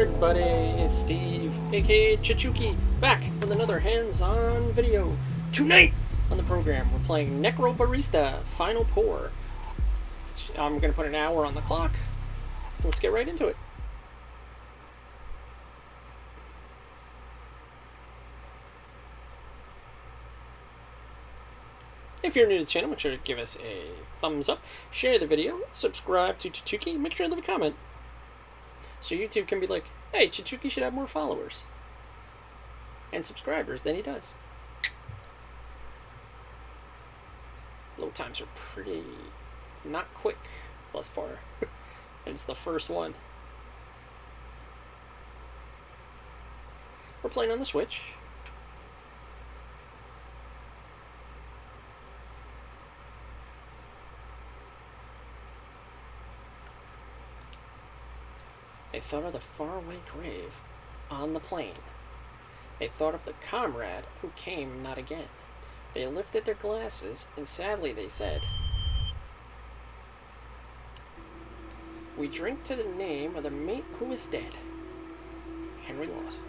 everybody, it's Steve, aka Chichuki, back with another hands-on video. Tonight on the program, we're playing Necrobarista Final Pour. I'm going to put an hour on the clock. Let's get right into it. If you're new to the channel, make sure to give us a thumbs up, share the video, subscribe to Chichuki, make sure to leave a comment. So YouTube can be like, hey, Chichuki should have more followers and subscribers than he does. Load times are pretty not quick thus far. And it's the first one. We're playing on the Switch. They thought of the faraway grave on the plain. They thought of the comrade who came not again. They lifted their glasses, and sadly they said, "We drink to the name of the mate who is dead, Henry Lawson."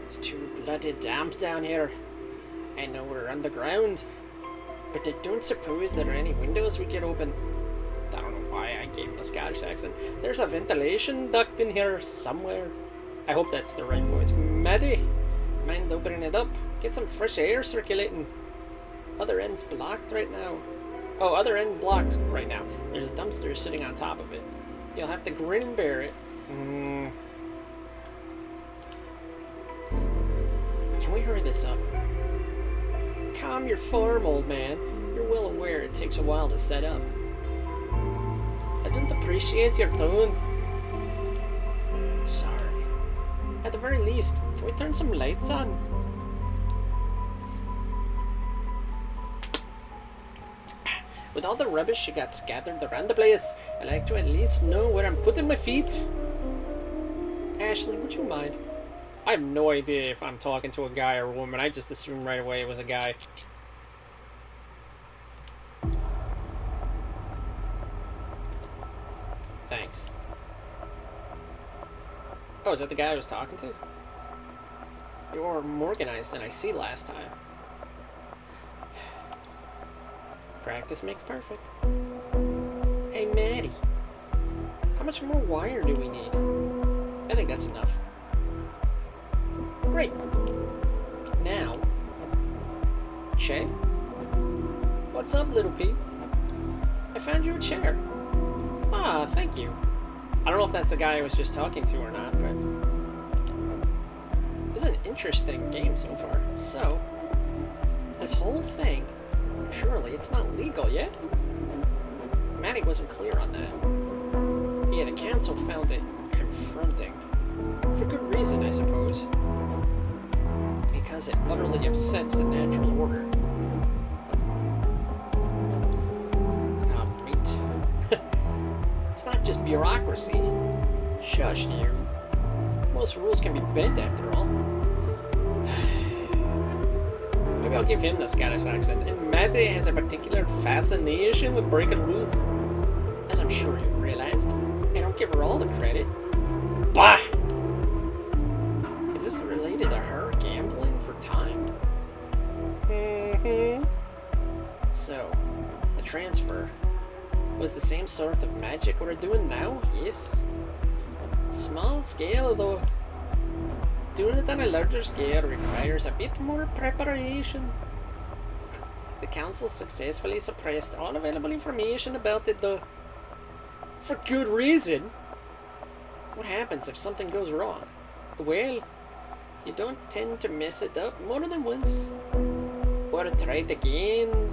It's too bloody damp down here. I know we're underground, but I don't suppose there are any windows we could open. I don't know why I gave him a Scottish accent. There's a ventilation duct in here somewhere. I hope that's the right voice. Maddie, mind opening it up? Get some fresh air circulating. Other end's blocked right now. Oh, other end blocked right now. There's a dumpster sitting on top of it. You'll have to grin and bear it. Can we hurry this up? Calm your form, old man. You're well aware it takes a while to set up. I don't appreciate your tone. Sorry. At the very least, can we turn some lights on? With all the rubbish you got scattered around the place, I like to at least know where I'm putting my feet. Ashley, would you mind? I have no idea if I'm talking to a guy or a woman. I just assumed right away it was a guy. Thanks. Oh, is that the guy I was talking to? You're more organized than I see last time. Practice makes perfect. Hey, Maddie. How much more wire do we need? I think that's enough. Great. Now, Che? What's up, little P? I found you a chair. Ah, thank you. I don't know if that's the guy I was just talking to or not, but it's an interesting game so far. So, this whole thing, surely it's not legal yet? Maddie wasn't clear on that. Yeah, the council found it confronting. For good reason, I suppose. Because it utterly upsets the natural order. It's not just bureaucracy. Shush, you. Most rules can be bent after all. Maybe I'll give him the Scottish accent. And Maddie has a particular fascination with breaking rules. As I'm sure you've realized. I don't give her all the credit. Bah! Is this related to her gambling for time? So, the transfer was the same sort of magic we're doing now, yes? Small scale though. Doing it on a larger scale requires a bit more preparation. The council successfully suppressed all available information about it though. For good reason. What happens if something goes wrong? Well, you don't tend to mess it up more than once. Or try it again.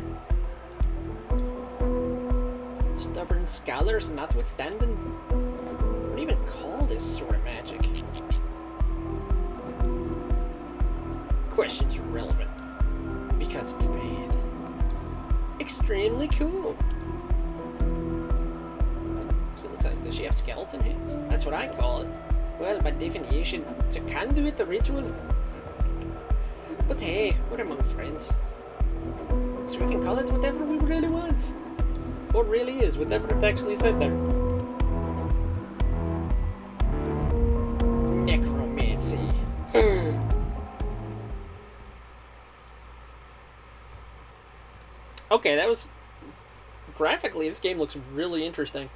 Stubborn scholars notwithstanding. What do you even call this sort of magic? Question's relevant. Because it's bad. Extremely cool. So it looks like, does she have skeleton hands? That's what I call it. Well, by definition, it's a conduit to ritual. But hey, we're among friends. So we can call it whatever we really want. what really is, whatever it's actually said there. Necromancy. Okay, that was... Graphically, this game looks really interesting.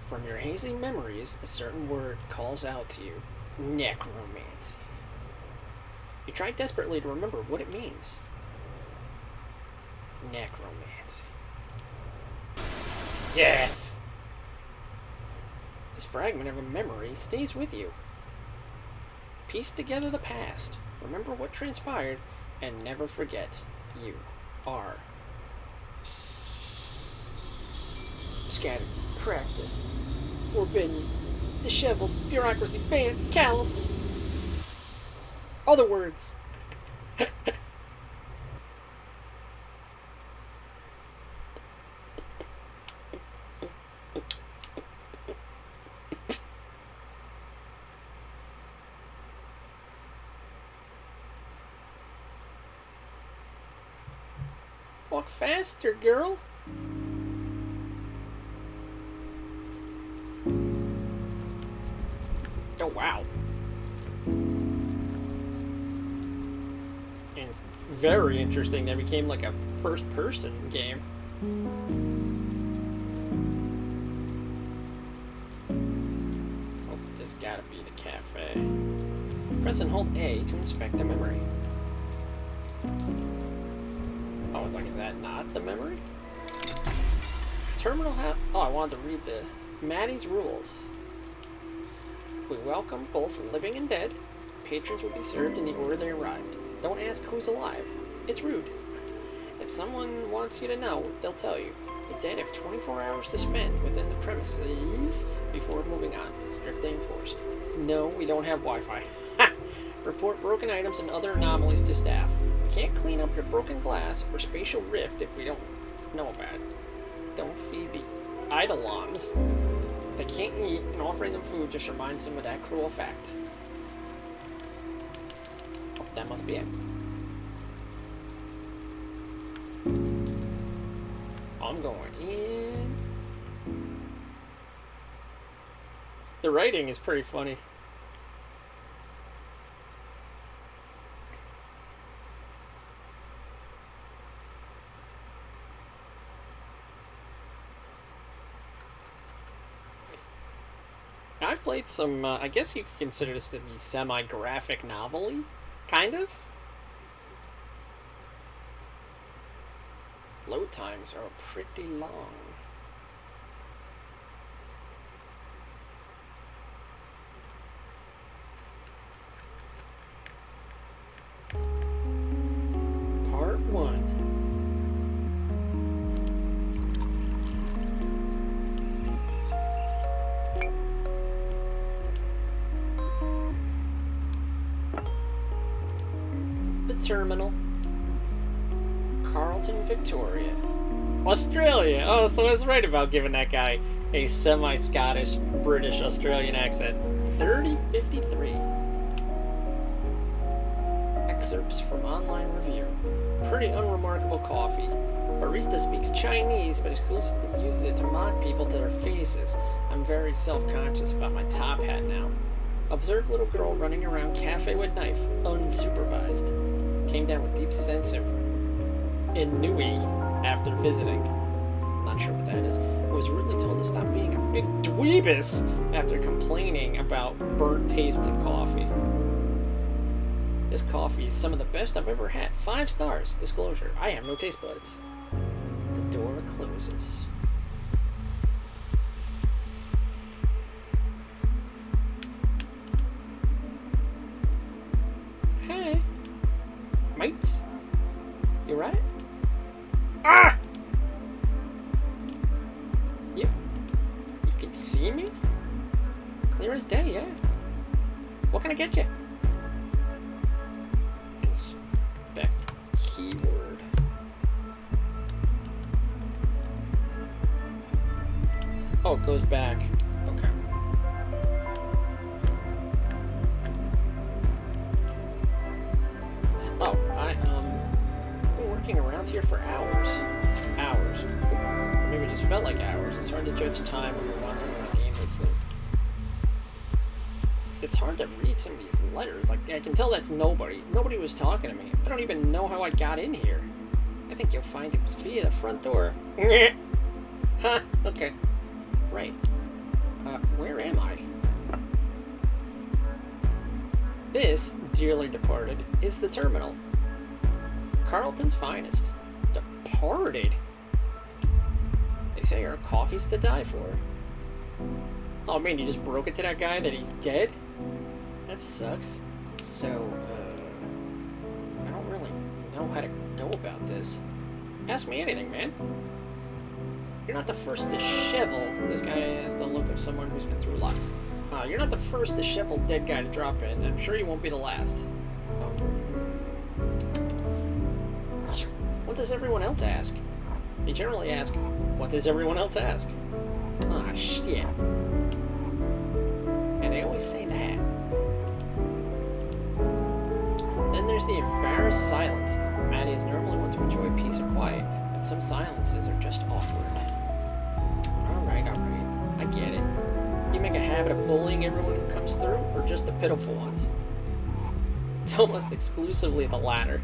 From your hazy memories, a certain word calls out to you. Necromancy. You try desperately to remember what it means. Necromancy. Death! This fragment of a memory stays with you. Piece together the past, remember what transpired, and never forget you are. Scattered, practice, forbidden, disheveled, bureaucracy, banned, callous. Other words. Walk faster, girl. Oh, wow. And very interesting. That became like a first-person game. Oh, this gotta be the cafe. Press and hold A to inspect the memory. Oh, it's like, is that not the memory? Terminal oh, I wanted to read the Maddie's rules. We welcome both living and dead. Patrons will be served in the order they arrived. Don't ask who's alive. It's rude. If someone wants you to know, they'll tell you. The dead have 24 hours to spend within the premises before moving on. Strictly enforced. No, we don't have Wi-Fi. Report broken items and other anomalies to staff. We can't clean up your broken glass or spatial rift if we don't know about it. Don't feed the Eidolons. They can't eat, and offering them food just reminds them of that cruel fact. Oh, that must be it. I'm going in. The writing is pretty funny. I've played some, I guess you could consider this to be semi-graphic novel-y, kind of. Load times are pretty long. Part 1. Terminal. Carlton, Victoria. Australia! Oh, so I was right about giving that guy a semi-Scottish, British, Australian accent. 3053. Excerpts from online review. Pretty unremarkable coffee. Barista speaks Chinese, but exclusively uses it to mock people to their faces. I'm very self-conscious about my top hat now. Observed little girl running around cafe with knife, unsupervised. Came down with deep sense of ennui after visiting. Not sure what that is. Was rudely told to stop being a big dweebus after complaining about burnt tasted coffee. This coffee is some of the best I've ever had. 5 stars. Disclosure. I have no taste buds. The door closes. Hey. Mate? You right? Ah! You can see me? Clear as day, yeah. What can I get you? Inspect keyword. Oh, it goes back. Okay. slept here for hours. Hours. Or maybe it just felt like hours. It's hard to judge time when you're wandering around aimlessly. It's hard to read some of these letters. Like, I can tell that's nobody. Nobody was talking to me. I don't even know how I got in here. I think you'll find it was via the front door. Huh, okay. Right. Where am I? This, dearly departed, is the terminal. Carlton's finest. Departed? They say our coffee's to die for. Oh man, you just broke it to that guy that he's dead? That sucks. So, I don't really know how to go about this. Ask me anything, man. You're not the first disheveled. This guy has the look of someone who's been through a lot. You're not the first disheveled dead guy to drop in. I'm sure you won't be the last. What does everyone else ask? They generally ask, what does everyone else ask? Ah, shit. And they always say that. Then there's the embarrassed silence. Maddie is normally one to enjoy peace and quiet, but some silences are just awkward. Alright. I get it. You make a habit of bullying everyone who comes through, or just the pitiful ones? It's almost exclusively the latter.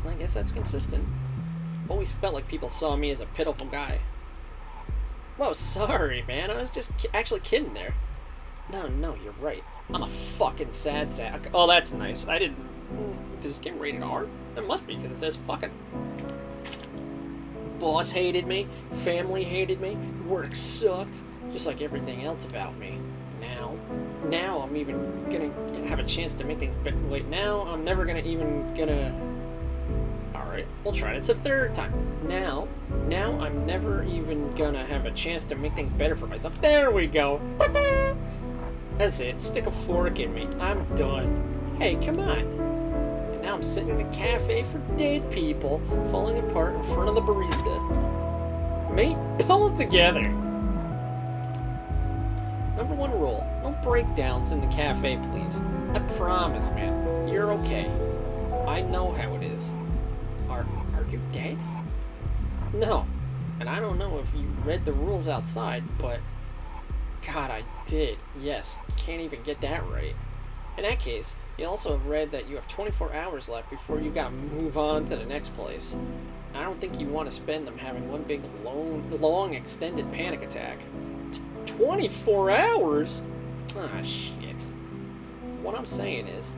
I guess that's consistent. Always felt like people saw me as a pitiful guy. Whoa, sorry, man. I was just actually kidding there. No, you're right. I'm a fucking sad sack. Oh, that's nice. I didn't... Does this game rated R? It must be, because it says fucking... Boss hated me. Family hated me. Work sucked. Just like everything else about me. Now I'm even gonna have a chance to make things better. Wait, now I'm never gonna... Alright, we'll try it. It's the third time. Now I'm never even gonna have a chance to make things better for myself. There we go. That's it. Stick a fork in me. I'm done. Hey, come on. And now I'm sitting in a cafe for dead people, falling apart in front of the barista. Mate, pull it together. Number one rule, no breakdowns in the cafe, please. I promise, man. You're okay. I know how it is. Are you dead? No. And I don't know if you read the rules outside, but... God, I did. Yes, you can't even get that right. In that case, you also have read that you have 24 hours left before you gotta move on to the next place. I don't think you want to spend them having one big, long extended panic attack. 24 hours? Ah, shit. What I'm saying is,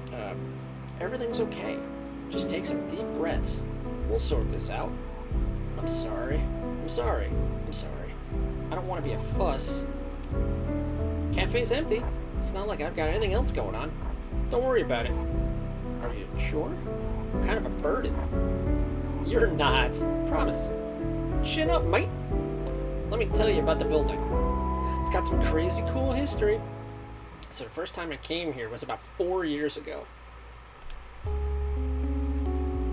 everything's okay. Just take some deep breaths. We'll sort this out. I'm sorry. I don't want to be a fuss. Cafe's empty. It's not like I've got anything else going on. Don't worry about it. Are you sure? I'm kind of a burden. You're not. Promise. Chin up, mate. Let me tell you about the building. It's got some crazy cool history. So the first time I came here was about 4 years ago.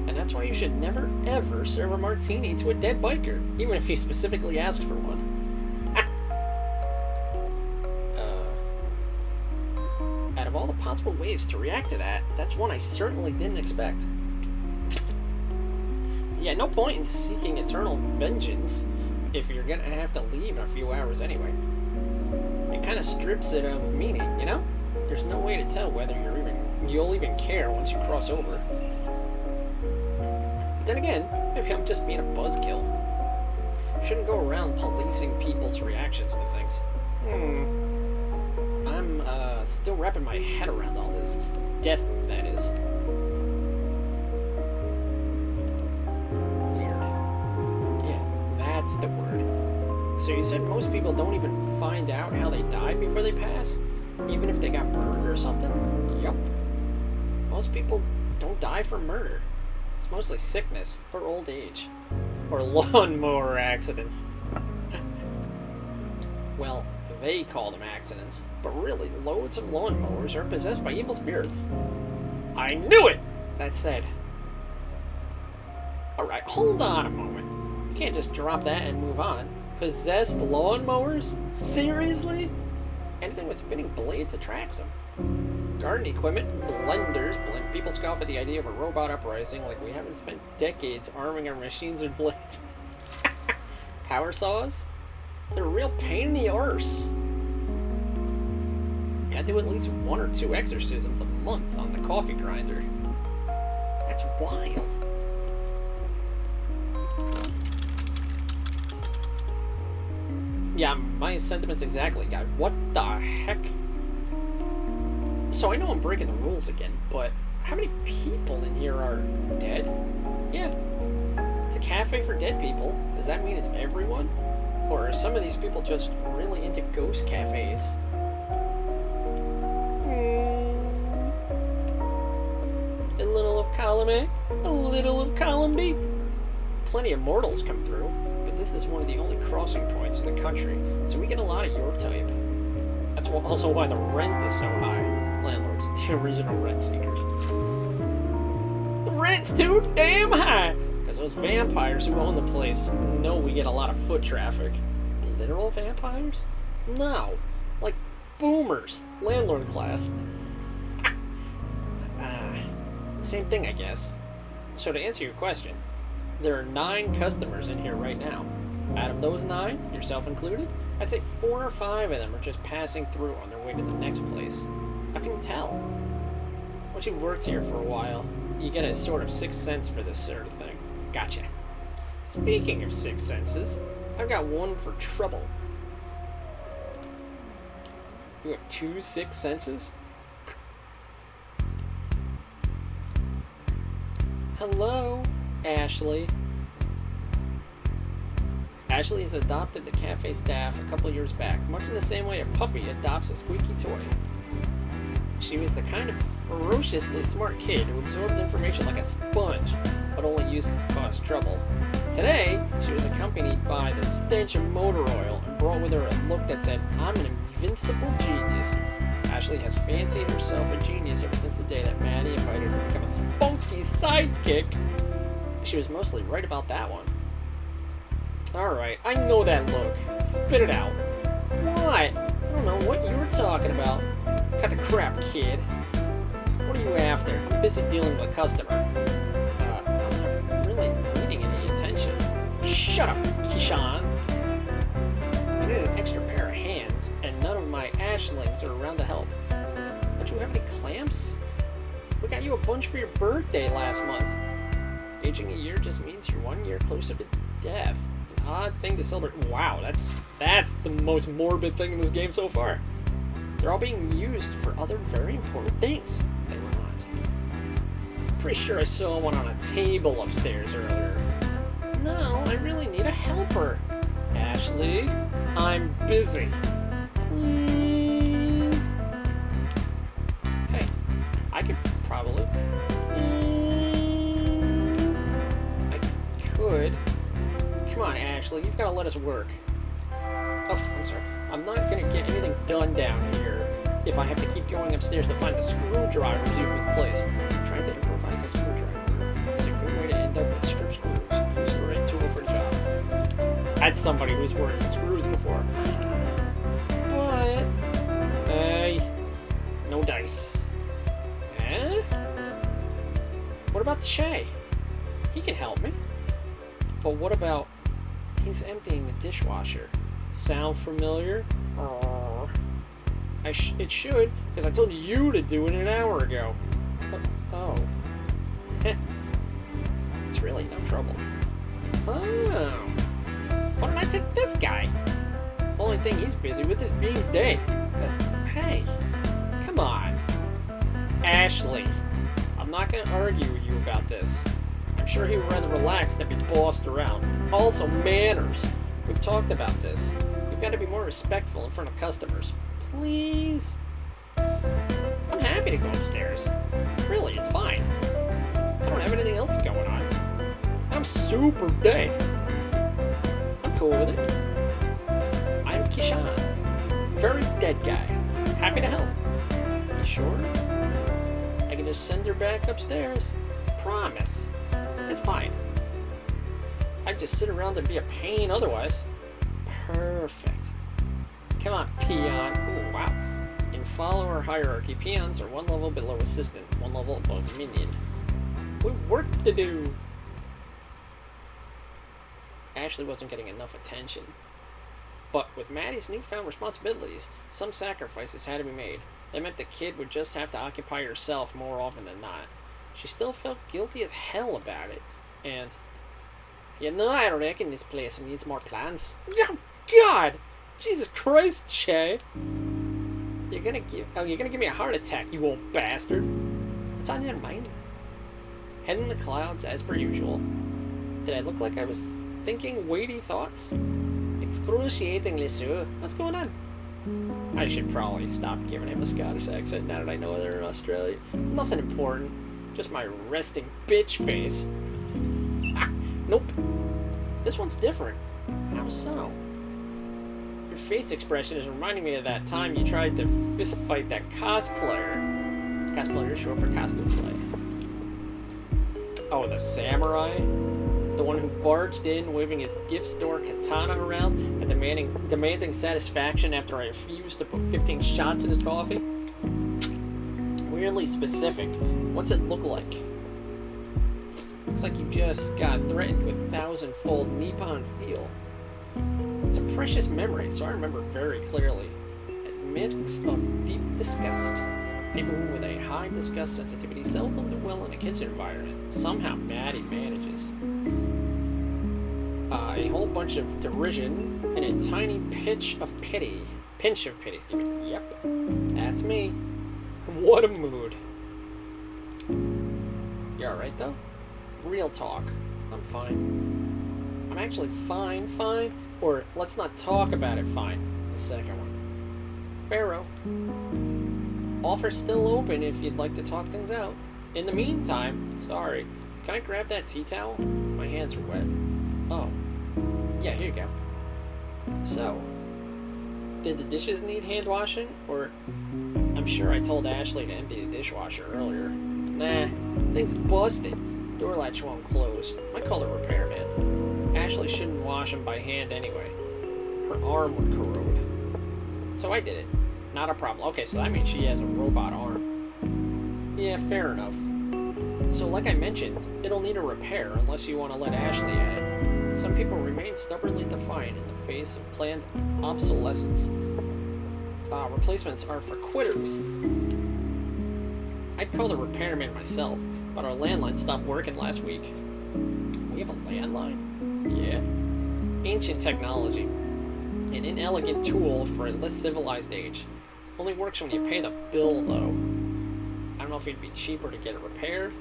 And that's why you should never, ever serve a martini to a dead biker, even if he specifically asked for one. Out of all the possible ways to react to that, that's one I certainly didn't expect. Yeah, no point in seeking eternal vengeance if you're gonna have to leave in a few hours anyway. It kind of strips it of meaning, you know? There's no way to tell whether you'll even care once you cross over. But then again, maybe I'm just being a buzzkill. You shouldn't go around policing people's reactions to things. I'm still wrapping my head around all this. Death, that is. Weird. Yeah, that's the word. So you said most people don't even find out how they died before they pass? Even if they got murdered or something? Yup. Most people don't die from murder. It's mostly sickness, or old age. Or lawnmower accidents. Well, they call them accidents, but really, loads of lawnmowers are possessed by evil spirits. I knew it! That said. Alright, hold on a moment. You can't just drop that and move on. Possessed lawnmowers? Seriously? Anything with spinning blades attracts them. Garden equipment, blenders. People scoff at the idea of a robot uprising like we haven't spent decades arming our machines with blades. Power saws? They're a real pain in the arse. Gotta do at least 1 or 2 exorcisms a month on the coffee grinder. That's wild. Yeah, my sentiments exactly, guy. What the heck? So I know I'm breaking the rules again, but how many people in here are dead? Yeah. It's a cafe for dead people. Does that mean it's everyone? Or are some of these people just really into ghost cafes? A little of column A, a little of column B. Plenty of mortals come through, but this is one of the only crossing points in the country, so we get a lot of your type. That's also why the rent is so high. Landlords, the original rent seekers. The rent's too damn high! Because those vampires who own the place know we get a lot of foot traffic. Literal vampires? No. Like boomers. Landlord class. Same thing, I guess. So to answer your question, there are 9 customers in here right now. Out of those 9, yourself included, I'd say 4 or 5 of them are just passing through on their way to the next place. How can you tell? Once you've worked here for a while, you get a sort of 6th sense for this sort of thing. Gotcha. Speaking of 6th senses, I've got one for trouble. You have 2 6th senses? Hello, Ashley. Ashley has adopted the cafe staff a couple years back, much in the same way a puppy adopts a squeaky toy. She was the kind of ferociously smart kid who absorbed information like a sponge, but only used it to cause trouble. Today, she was accompanied by the stench of motor oil and brought with her a look that said, "I'm an invincible genius." Ashley has fancied herself a genius ever since the day that Maddie invited her to become a spunky sidekick. She was mostly right about that one. Alright, I know that look. Spit it out. What? I don't know what you were talking about. Cut the crap, kid. What are you after? I'm busy dealing with a customer. I'm not really needing any attention. Shut up, Kishan. I need an extra pair of hands, and none of my ashlings are around to help. Don't you have any clamps? We got you a bunch for your birthday last month. Aging a year just means you're 1 year closer to death. An odd thing to celebrate. Wow, that's the most morbid thing in this game so far. They're all being used for other very important things. They were not. Pretty sure I saw one on a table upstairs earlier. No, I really need a helper. Ashley, I'm busy. Please. Hey, I could probably. I could. Come on, Ashley, you've got to let us work. Oh, I'm sorry. I'm not going to get anything done down here if I have to keep going upstairs to find the screwdrivers you've replaced. Trying to improvise a screwdriver is a good way to end up with strip screws. Use the right tool for the job. That's somebody who's worked with screws before. What? Hey. No dice. Eh? What about Che? He can help me. But what about... He's emptying the dishwasher. Sound familiar? It should, because I told you to do it an hour ago. Oh. It's really no trouble. Oh. Why don't I take this guy? Only thing he's busy with is being dead. Hey, come on. Ashley, I'm not going to argue with you about this. I'm sure he would rather relax than be bossed around. Also, manners. We've talked about this. You've got to be more respectful in front of customers. Please? I'm happy to go upstairs. Really, it's fine. I don't have anything else going on. I'm super dead. I'm cool with it. I'm Kishan. Very dead guy. Happy to help. You sure? I can just send her back upstairs. Promise. It's fine. I'd just sit around and be a pain otherwise. Perfect. Come on, peon. Ooh, wow. In follower hierarchy. Peons are one level below assistant, one level above minion. We've work to do. Ashley wasn't getting enough attention. But with Maddie's newfound responsibilities, some sacrifices had to be made. That meant the kid would just have to occupy herself more often than not. She still felt guilty as hell about it, and... You know, I reckon this place needs more plants. Oh, God! Jesus Christ, Che! You're gonna give me a heart attack, you old bastard. What's on your mind? Head in the clouds, as per usual. Did I look like I was thinking weighty thoughts? Excruciatingly so. What's going on? I should probably stop giving him a Scottish accent now that I know they're in Australia. Nothing important. Just my resting bitch face. Nope. This one's different. How so? Your face expression is reminding me of that time you tried to fist fight that cosplayer. Cosplayer is short for costume play. Oh, the samurai? The one who barged in, waving his gift store katana around and demanding satisfaction after I refused to put 15 shots in his coffee? Weirdly specific. What's it look like? Looks like you just got threatened with 1,000-fold Nippon steel. It's a precious memory, so I remember very clearly. A mix of deep disgust. People with a high disgust sensitivity seldom do well in a kitchen environment. Somehow Maddie manages. A whole bunch of derision and a tiny pinch of pity. Excuse me. Yep, that's me. What a mood. You alright though? Real talk. I'm fine. I'm actually fine. Or let's not talk about it fine. The second one. Pharaoh. Offer still open if you'd like to talk things out. In the meantime, sorry. Can I grab that tea towel? My hands are wet. Oh. Yeah, here you go. So, did the dishes need hand washing? Or, I'm sure I told Ashley to empty the dishwasher earlier. Nah, thing's busted. Door latch won't close. Might call the repairman. Ashley shouldn't wash them by hand anyway. Her arm would corrode. So I did it. Not a problem. Okay, so that means she has a robot arm. Yeah, fair enough. So like I mentioned, it'll need a repair unless you want to let Ashley at it. Some people remain stubbornly defiant in the face of planned obsolescence. Replacements are for quitters. I'd call the repairman myself, but our landline stopped working last week. We have a landline? Yeah. Ancient technology. An inelegant tool for a less civilized age. Only works when you pay the bill, though. I don't know if it'd be cheaper to get it repaired,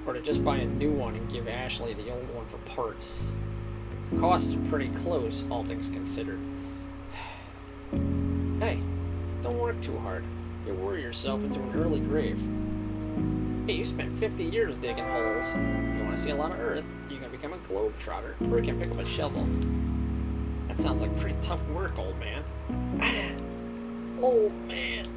or to just buy a new one and give Ashley the old one for parts. Costs are pretty close, all things considered. Hey, don't work too hard. You'll worry yourself into an early grave. Hey, you spent 50 years digging holes. If you want to see a lot of Earth, you can become a globetrotter, or you can pick up a shovel. That sounds like pretty tough work, old man. Old man.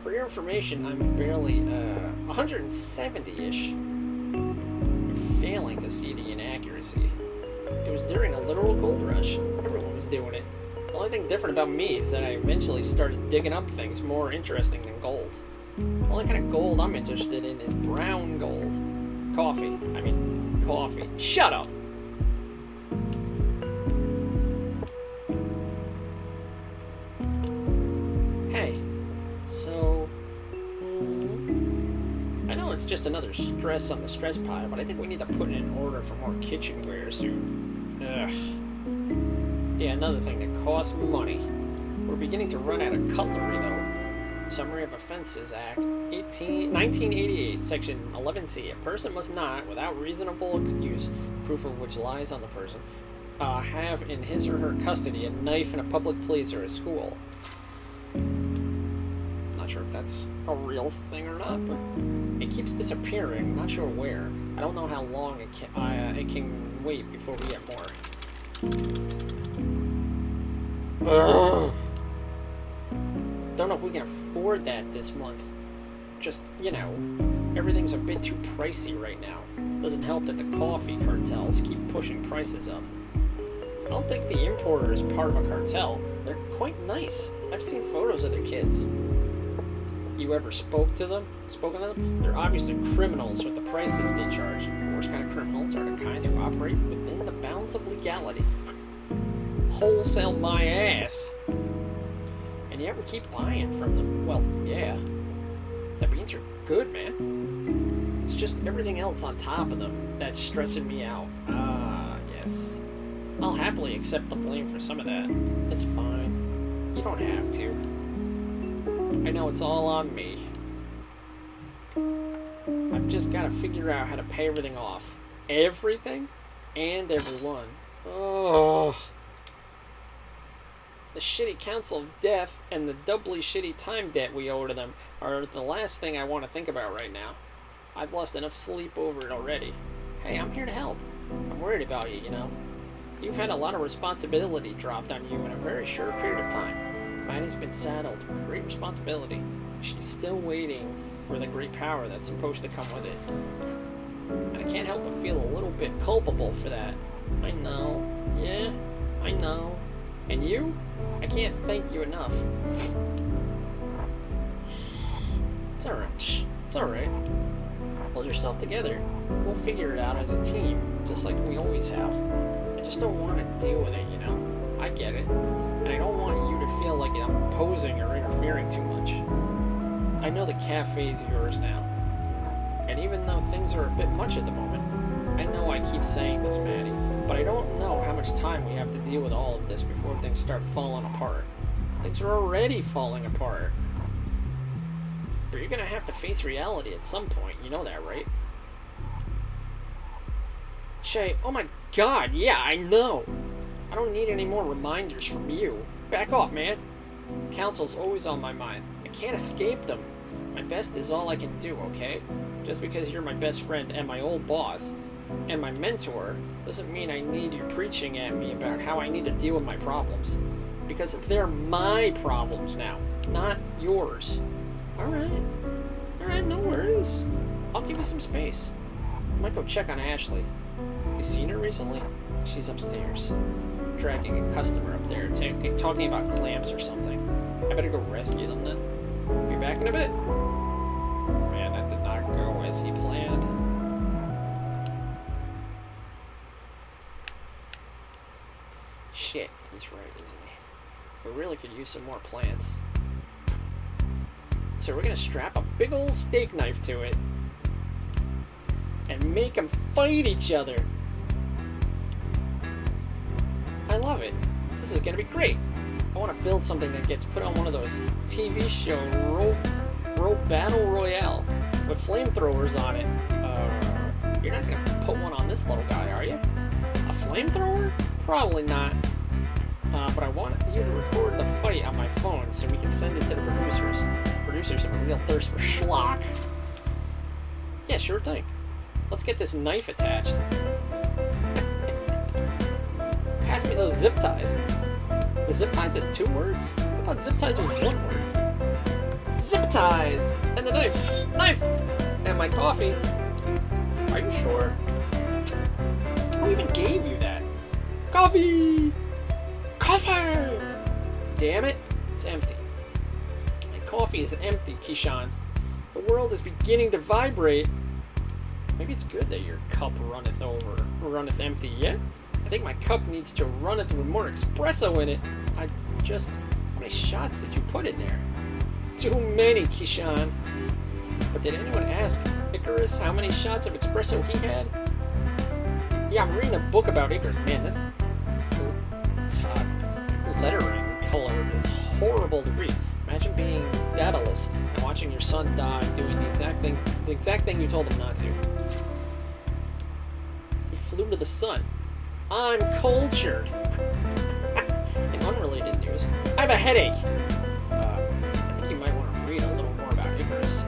For your information, I'm barely, 170-ish. I'm failing to see the inaccuracy. It was during a literal gold rush. Everyone was doing it. The only thing different about me is that I eventually started digging up things more interesting than gold. The only kind of gold I'm interested in is brown gold. Coffee. Shut up! Hey, so... I know it's just another stress on the stress pile, but I think we need to put in an order for more kitchenware soon. Ugh. Yeah, another thing that costs money. We're beginning to run out of cutlery, though. Summary of Offenses Act 1988, Section 11C. A person must not, without reasonable excuse, proof of which lies on the person, have in his or her custody a knife in a public place or a school. Not sure if that's a real thing or not, but it keeps disappearing. Not sure where. I don't know how long it can wait before we get more. Ugh. Don't know if we can afford that this month. Just, you know, everything's a bit too pricey right now. Doesn't help that the coffee cartels keep pushing prices up. I don't think the importer is part of a cartel. They're quite nice. I've seen photos of their kids. you ever spoken to them, they're obviously criminals with the prices they charge. The worst kind of criminals are the kind who operate within the bounds of legality. Wholesale my ass. And yet we keep buying from them. Well, yeah. The beans are good, man. It's just everything else on top of them that's stressing me out. Yes. I'll happily accept the blame for some of that. It's fine. You don't have to. I know it's all on me. I've just got to figure out how to pay everything off. Everything and everyone. Oh. The shitty Council of Death and the doubly shitty time debt we owe to them are the last thing I want to think about right now. I've lost enough sleep over it already. Hey, I'm here to help. I'm worried about you, you know. You've had a lot of responsibility dropped on you in a very short period of time. Maddie's been saddled with great responsibility. She's still waiting for the great power that's supposed to come with it. And I can't help but feel a little bit culpable for that. I know. Yeah, I know. And you? I can't thank you enough. It's alright. It's alright. Hold yourself together. We'll figure it out as a team, just like we always have. I just don't want to deal with it, you know? I get it. And I don't want you to feel like I'm opposing or interfering too much. I know the cafe's yours now. And even though things are a bit much at the moment, I know I keep saying this, Maddie, but I don't know how much time we have to deal with all of this before things start falling apart. Things are already falling apart. But you're gonna have to face reality at some point, you know that, right? Che, oh my god, yeah, I know! I don't need any more reminders from you. Back off, man! Council's always on my mind. I can't escape them. My best is all I can do, okay? Just because you're my best friend and my old boss, and my mentor, doesn't mean I need you preaching at me about how I need to deal with my problems. Because they're my problems now, not yours. Alright, no worries. I'll give you some space. I might go check on Ashley. You seen her recently? She's upstairs, dragging a customer up there, talking about clamps or something. I better go rescue them then. Be back in a bit. Man, that did not go as he planned. Shit, he's right, isn't he? We really could use some more plants. So we're gonna strap a big old steak knife to it and make them fight each other. I love it. This is gonna be great. I want to build something that gets put on one of those TV show rope battle royale with flamethrowers on it. You're not gonna put one on this little guy, are you? A flamethrower? Probably not. But I want you to record the fight on my phone so we can send it to the producers. Producers have a real thirst for schlock. Yeah, sure thing. Let's get this knife attached. Pass me those zip ties. The zip ties is 2 words? I thought zip ties was 1 word. Zip ties! And the knife! Knife! And my coffee. Are you sure? Who even gave you that? Coffee! Coffee! Damn it, it's empty. My coffee is empty, Kishan. The world is beginning to vibrate. Maybe it's good that your cup runneth over, or runneth empty, yeah? I think my cup needs to runneth with more espresso in it. How many shots did you put in there? Too many, Kishan. But did anyone ask Icarus how many shots of espresso he had? Yeah, I'm reading a book about Icarus. Man, this lettering color is horrible to read. Imagine being Daedalus and watching your son die doing the exact thing you told him not to. He flew to the sun. I'm cultured. In unrelated news, I have a headache. I think you might want to read a little more about Icarus.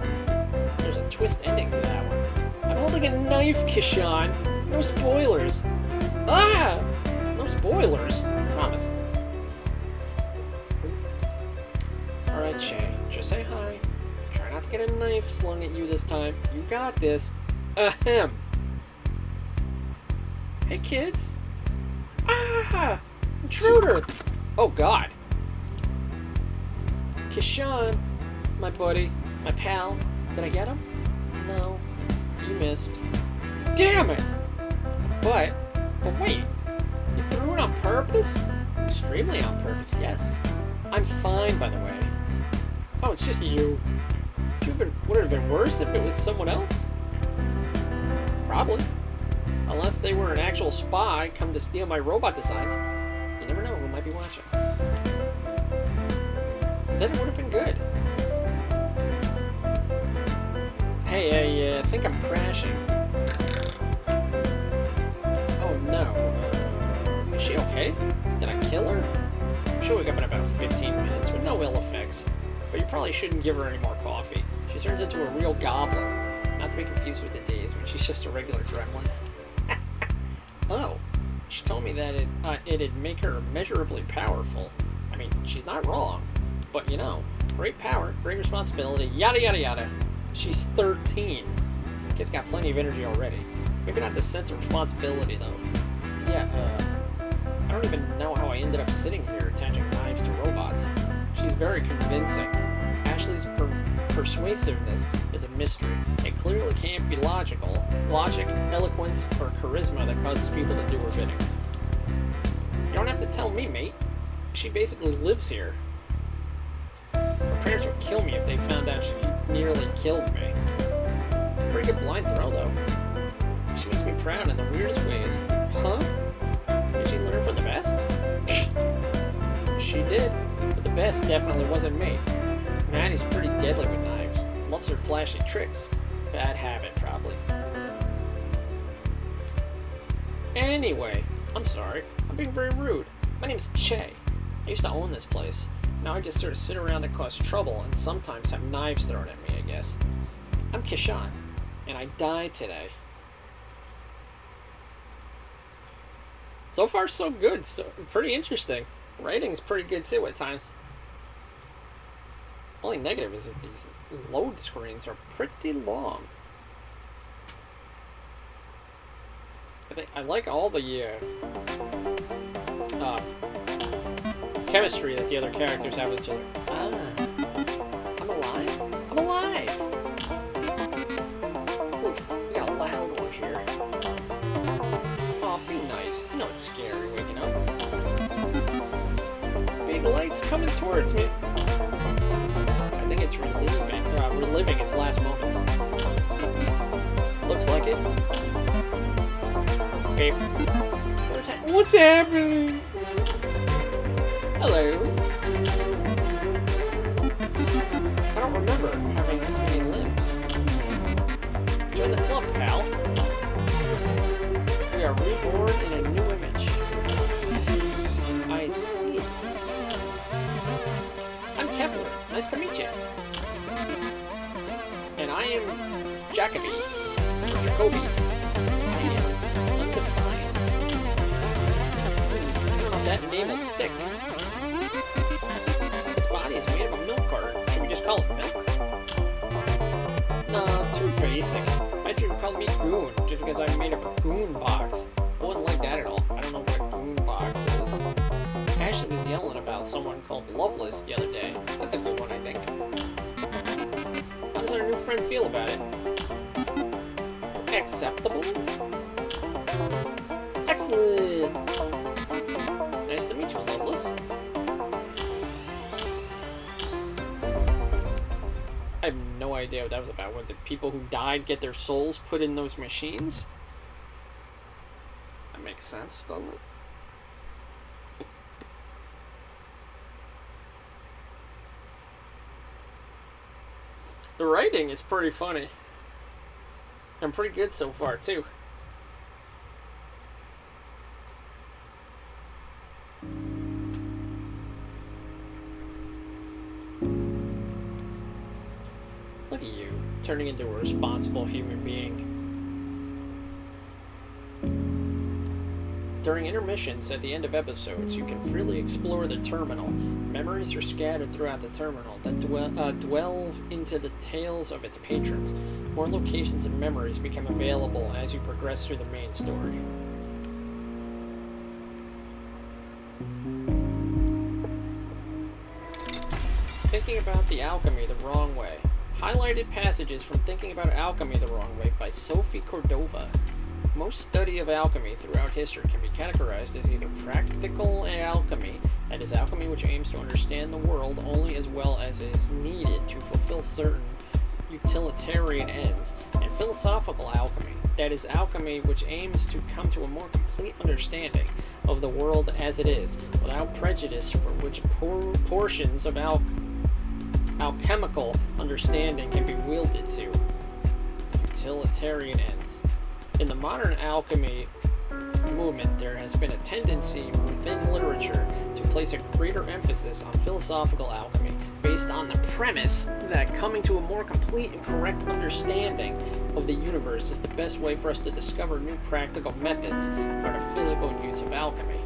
There's a twist ending to that one. I'm holding a knife, Kishan. No spoilers. Ah! No spoilers. Promise. Alright, Shay. Just say hi. Try not to get a knife slung at you this time. You got this. Ahem. Hey, kids. Ah! Intruder! Oh, God. Kishan, my buddy. My pal. Did I get him? No. You missed. Damn it! But wait. You threw it on purpose? Extremely on purpose, yes. I'm fine, by the way. Oh, it's just you. Would it have been worse if it was someone else? Probably. Unless they were an actual spy come to steal my robot designs. You never know who might be watching. Then it would have been good. Hey, I think I'm crashing. Oh no. Is she okay? Did I kill her? She'll wake up in about 15 minutes with no ill effects. But you probably shouldn't give her any more coffee. She turns into a real goblin. Not to be confused with the days when she's just a regular gremlin. Oh, she told me that it'd make her immeasurably powerful. I mean, she's not wrong. But you know, great power, great responsibility, yada yada yada. She's 13. Kid's got plenty of energy already. Maybe not the sense of responsibility though. Yeah, I don't even know how I ended up sitting here attaching knives to robots. She's very convincing. Ashley's persuasiveness is a mystery. It clearly can't be logic, eloquence, or charisma that causes people to do her bidding. You don't have to tell me, mate. She basically lives here. Her parents would kill me if they found out she nearly killed me. Pretty good blind throw, though. She makes me proud in the weirdest ways. Huh? Did she learn from the best? She did, but the best definitely wasn't me. Maddie's pretty deadly with knives. Loves her flashy tricks. Bad habit, probably. Anyway, I'm sorry. I'm being very rude. My name's Che. I used to own this place. Now I just sort of sit around and cause trouble and sometimes have knives thrown at me, I guess. I'm Kishan, and I died today. So far, so good. So pretty interesting. Writing's pretty good too at times. Only negative is that these load screens are pretty long. I like all the chemistry that the other characters have with each other. I'm alive? I'm alive! Oof, we got a loud one here. Aw, be nice. I know it's scary waking up. Big lights coming towards me. I think it's reliving its last moments. Looks like it. Babe. What's happening? Hello. I don't remember having this many limbs. Join the club, pal. We are reborn in a new image. I see. I'm Kepler. Nice to meet you. And I am Jacoby. Or Jacoby. I am undefined. I don't know if that name will stick. His body is made of a milk carton. Should we just call it milk? Nah, too basic. I bet you would call me Goon, just because I'm made of a goon box. I wouldn't like that at all. I don't know what a goon box is. Ashley was yelling about someone called Loveless the other day. That's a good one, I think. How does our new friend feel about it? Acceptable? Excellent! Nice to meet you, Loveless. I have no idea what that was about. What, the people who died get their souls put in those machines? That makes sense, doesn't it? The writing is pretty funny. And pretty good so far, too. Look at you, turning into a responsible human being. During intermissions at the end of episodes, you can freely explore the terminal. Memories are scattered throughout the terminal that delve into the tales of its patrons. More locations and memories become available as you progress through the main story. Thinking about the alchemy the wrong way. Highlighted passages from Thinking About Alchemy the Wrong Way by Sophie Cordova. Most study of alchemy throughout history can be categorized as either practical alchemy, that is, alchemy which aims to understand the world only as well as is needed to fulfill certain utilitarian ends, and philosophical alchemy, that is, alchemy which aims to come to a more complete understanding of the world as it is, without prejudice for which portions of alchemical understanding can be wielded to utilitarian ends. In the modern alchemy movement, there has been a tendency within literature to place a greater emphasis on philosophical alchemy based on the premise that coming to a more complete and correct understanding of the universe is the best way for us to discover new practical methods for the physical use of alchemy.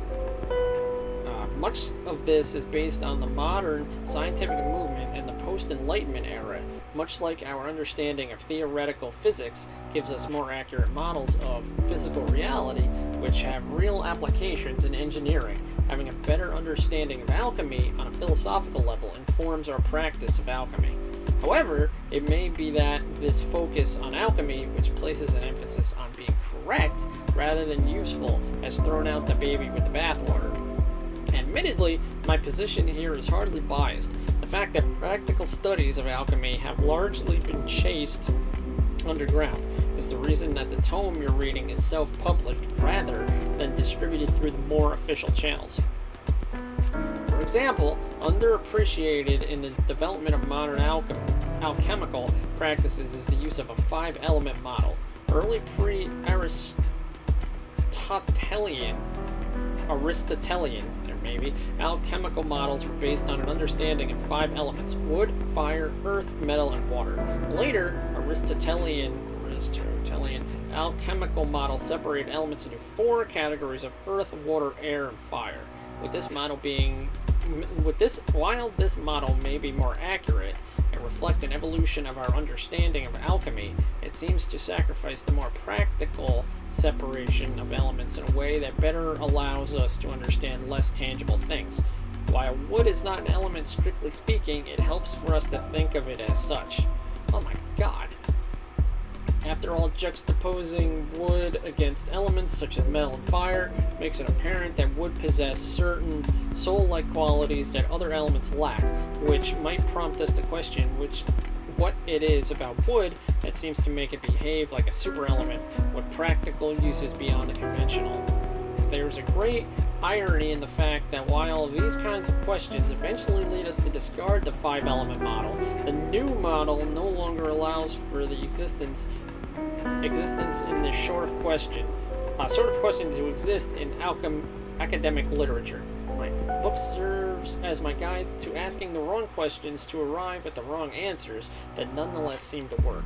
Much of this is based on the modern scientific movement and the post-Enlightenment era. Much like our understanding of theoretical physics gives us more accurate models of physical reality, which have real applications in engineering, having a better understanding of alchemy on a philosophical level informs our practice of alchemy. However, it may be that this focus on alchemy, which places an emphasis on being correct rather than useful, has thrown out the baby with the bathwater. Admittedly, my position here is hardly biased. The fact that practical studies of alchemy have largely been chased underground is the reason that the tome you're reading is self-published rather than distributed through the more official channels. For example, underappreciated in the development of modern alchemical practices is the use of a 5-element model. Early Aristotelian, alchemical models were based on an understanding of 5 elements: wood, fire, earth, metal, and water. Later, Aristotelian alchemical models separated elements into 4 categories of earth, water, air, and fire. While this model may be more accurate and reflect an evolution of our understanding of alchemy, it seems to sacrifice the more practical separation of elements in a way that better allows us to understand less tangible things. While wood is not an element strictly speaking, it helps for us to think of it as such. Oh my god. After all, juxtaposing wood against elements such as metal and fire makes it apparent that wood possesses certain soul-like qualities that other elements lack, which might prompt us to question what it is about wood that seems to make it behave like a superelement, what practical uses beyond the conventional. There's a great irony in the fact that while these kinds of questions eventually lead us to discard the 5-element model, the new model no longer allows for the existence in this sort of question to exist in academic literature. My book serves as my guide to asking the wrong questions to arrive at the wrong answers that nonetheless seem to work.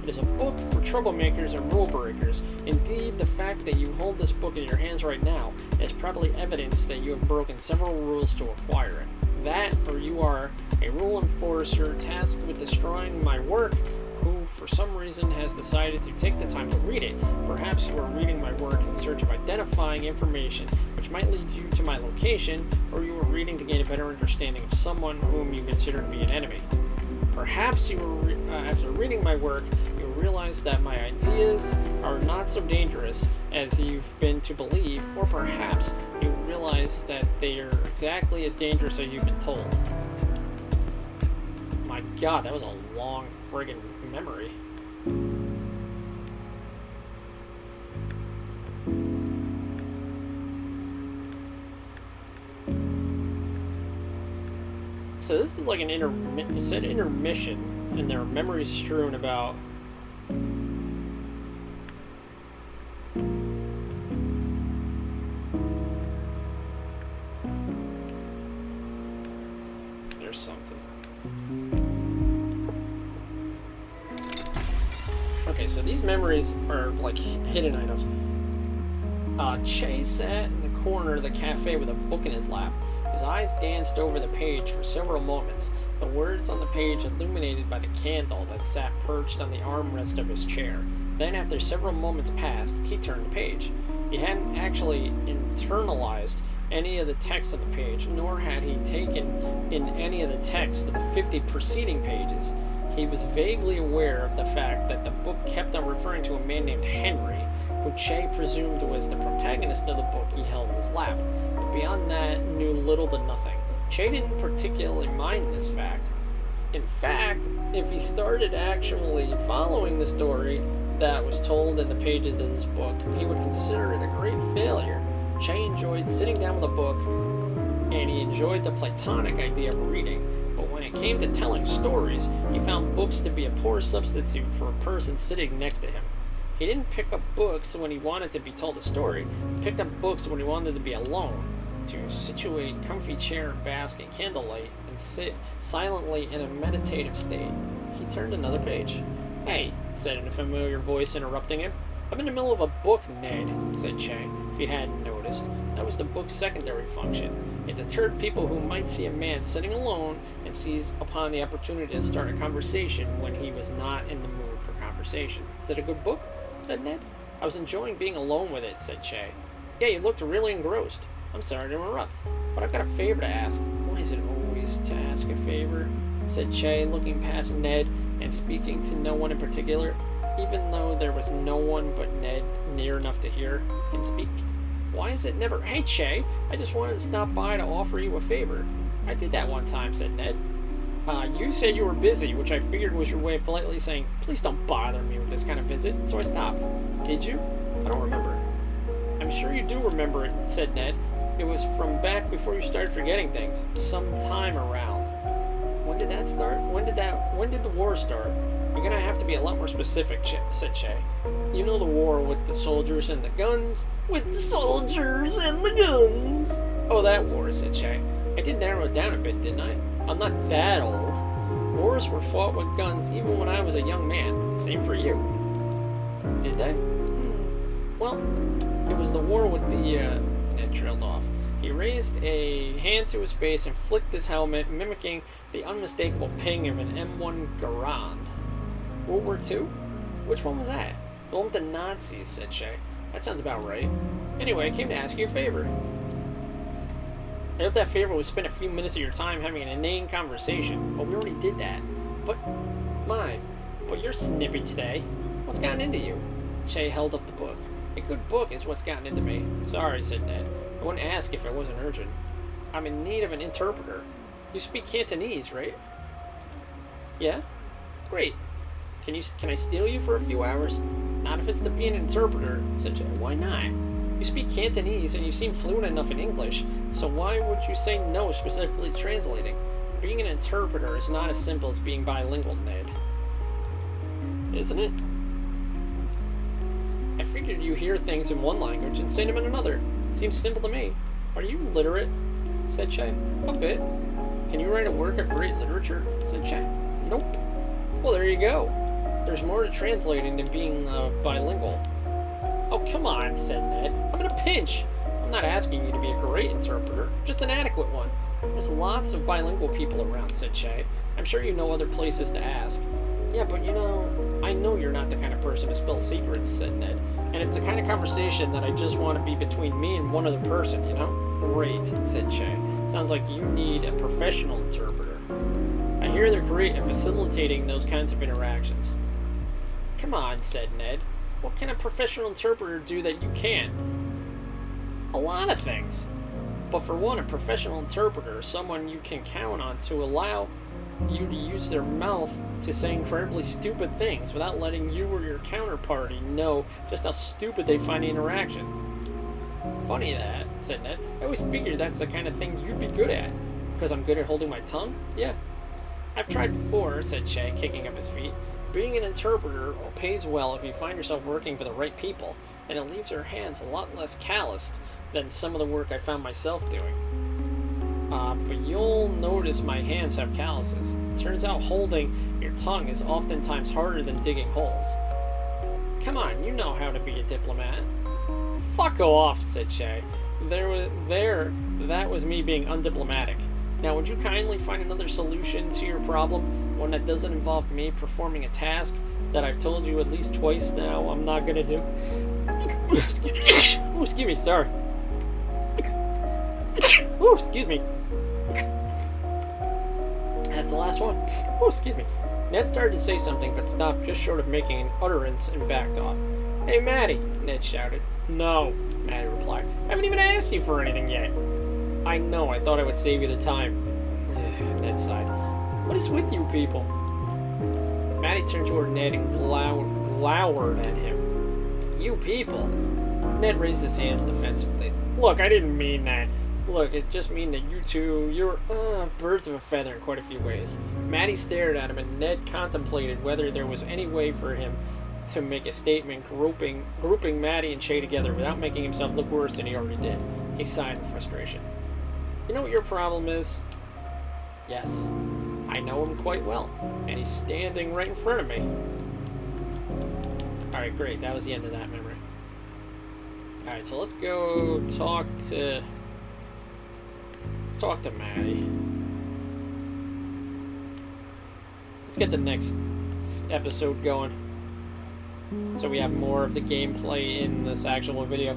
It is a book for troublemakers and rule breakers. Indeed, the fact that you hold this book in your hands right now is probably evidence that you have broken several rules to acquire it. That, or you are a rule enforcer tasked with destroying my work, who for some reason has decided to take the time to read it. Perhaps you are reading my work in search of identifying information which might lead you to my location, or you are reading to gain a better understanding of someone whom you consider to be an enemy. Perhaps after reading my work, you realize that my ideas are not so dangerous as you've been to believe, or perhaps you realize that they are exactly as dangerous as you've been told. My god, that was a long friggin' memory. So this is like an intermission, and there are memories strewn about. There's something. Okay, so these memories are like hidden items. Che sat in the corner of the cafe with a book in his lap. His eyes danced over the page for several moments, the words on the page illuminated by the candle that sat perched on the armrest of his chair. Then, after several moments passed, he turned the page. He hadn't actually internalized any of the text on the page, nor had he taken in any of the text of the 50 preceding pages. He was vaguely aware of the fact that the book kept on referring to a man named Henry, who Che presumed was the protagonist of the book he held in his lap, but beyond that knew little to nothing. Che didn't particularly mind this fact. In fact, if he started actually following the story that was told in the pages of this book, he would consider it a great failure. Che enjoyed sitting down with a book, and he enjoyed the platonic idea of reading, but when it came to telling stories, he found books to be a poor substitute for a person sitting next to him. He didn't pick up books when he wanted to be told a story. He picked up books when he wanted to be alone, to situate comfy chair and bask in candlelight and sit silently in a meditative state. He turned another page. "Hey," said in a familiar voice, interrupting him. "I'm in the middle of a book, Ned," said Che, if you hadn't noticed. That was the book's secondary function. It deterred people who might see a man sitting alone and seize upon the opportunity to start a conversation when he was not in the mood for conversation. "Is it a good book?" said Ned. "I was enjoying being alone with it," said Che. "Yeah, you looked really engrossed. I'm sorry to interrupt, but I've got a favor to ask." "Why is it always to ask a favor?" said Che, looking past Ned and speaking to no one in particular, even though there was no one but Ned near enough to hear him speak. "Why is it never—" "Hey, Che, I just wanted to stop by to offer you a favor." "I did that one time," said Ned. You said you were busy, which I figured was your way of politely saying, "Please don't bother me with this kind of visit," so I stopped." "Did you?" "I don't remember." "I'm sure you do remember it," said Ned. "It was from back before you started forgetting things, some time around." "When did that start? When did the war start?" "You're gonna have to be a lot more specific," said Che. "You know the war with the soldiers and the guns?" "With the soldiers and the guns." "Oh, that war," said Che. "I did narrow it down a bit, didn't I? I'm not that old. Wars were fought with guns even when I was a young man. Same for you." "Did they?" "Well, it was the war with the," Ned trailed off. He raised a hand to his face and flicked his helmet, mimicking the unmistakable ping of an M1 Garand. "World War II? Which one was that?" "The one with the Nazis," said Che. "That sounds about right. Anyway, I came to ask you a favor." "I hope that favor would spend a few minutes of your time having an inane conversation, but we already did that." But you're snippy today. What's gotten into you?" Che held up the book. "A good book is what's gotten into me." "Sorry," said Ned. "I wouldn't ask if it wasn't urgent. I'm in need of an interpreter. You speak Cantonese, right?" "Yeah." "Great. Can I steal you for a few hours?" "Not if it's to be an interpreter," said Che. "Why not? You speak Cantonese and you seem fluent enough in English, so why would you say no specifically translating? Being an interpreter is not as simple as being bilingual, Ned. Isn't it? I figured you hear things in one language and say them in another. It seems simple to me. Are you literate?" said Che. "A bit." "Can you write a work of great literature?" said Che. "Nope." "Well, there you go. There's more to translating than being bilingual." "Oh, come on," said Ned. "I'm in a pinch. I'm not asking you to be a great interpreter, just an adequate one. There's lots of bilingual people around," said Che. "I'm sure you know other places to ask." "Yeah, but I know you're not the kind of person to spill secrets," said Ned. "And it's the kind of conversation that I just want to be between me and one other person, you know?" "Great," said Che. "Sounds like you need a professional interpreter. I hear they're great at facilitating those kinds of interactions." "Come on," said Ned. "What can a professional interpreter do that you can't?" "A lot of things. But for one, a professional interpreter is someone you can count on to allow you to use their mouth to say incredibly stupid things without letting you or your counterparty know just how stupid they find the interaction." "Funny that," said Ned. "I always figured that's the kind of thing you'd be good at." "Because I'm good at holding my tongue?" "Yeah." "I've tried before," said Che, kicking up his feet. "Being an interpreter pays well if you find yourself working for the right people, and it leaves your hands a lot less calloused than some of the work I found myself doing." But you'll notice my hands have calluses. Turns out holding your tongue is oftentimes harder than digging holes." "Come on, you know how to be a diplomat." "Fuck off," said Che. That was me being undiplomatic. Now, would you kindly find another solution to your problem, one that doesn't involve me performing a task that I've told you at least twice now I'm not gonna do? Excuse me, sorry. Excuse me. That's the last one. Excuse me. Ned started to say something, but stopped just short of making an utterance and backed off. Hey, Maddie, Ned shouted. No, Maddie replied. I haven't even asked you for anything yet. I know, I thought I would save you the time. Ned sighed. What is with you people? Maddie turned toward Ned and glowered at him. You people? Ned raised his hands defensively. Look, I didn't mean that. Look, it just means that you two, you're birds of a feather in quite a few ways. Maddie stared at him, and Ned contemplated whether there was any way for him to make a statement grouping Maddie and Shay together without making himself look worse than he already did. He sighed in frustration. You know what your problem is? Yes, I know him quite well, and he's standing right in front of me. Alright, great. That was the end of that memory. Alright, so let's go talk to... Let's talk to Maddie. Let's get the next episode going, so we have more of the gameplay in this actual video.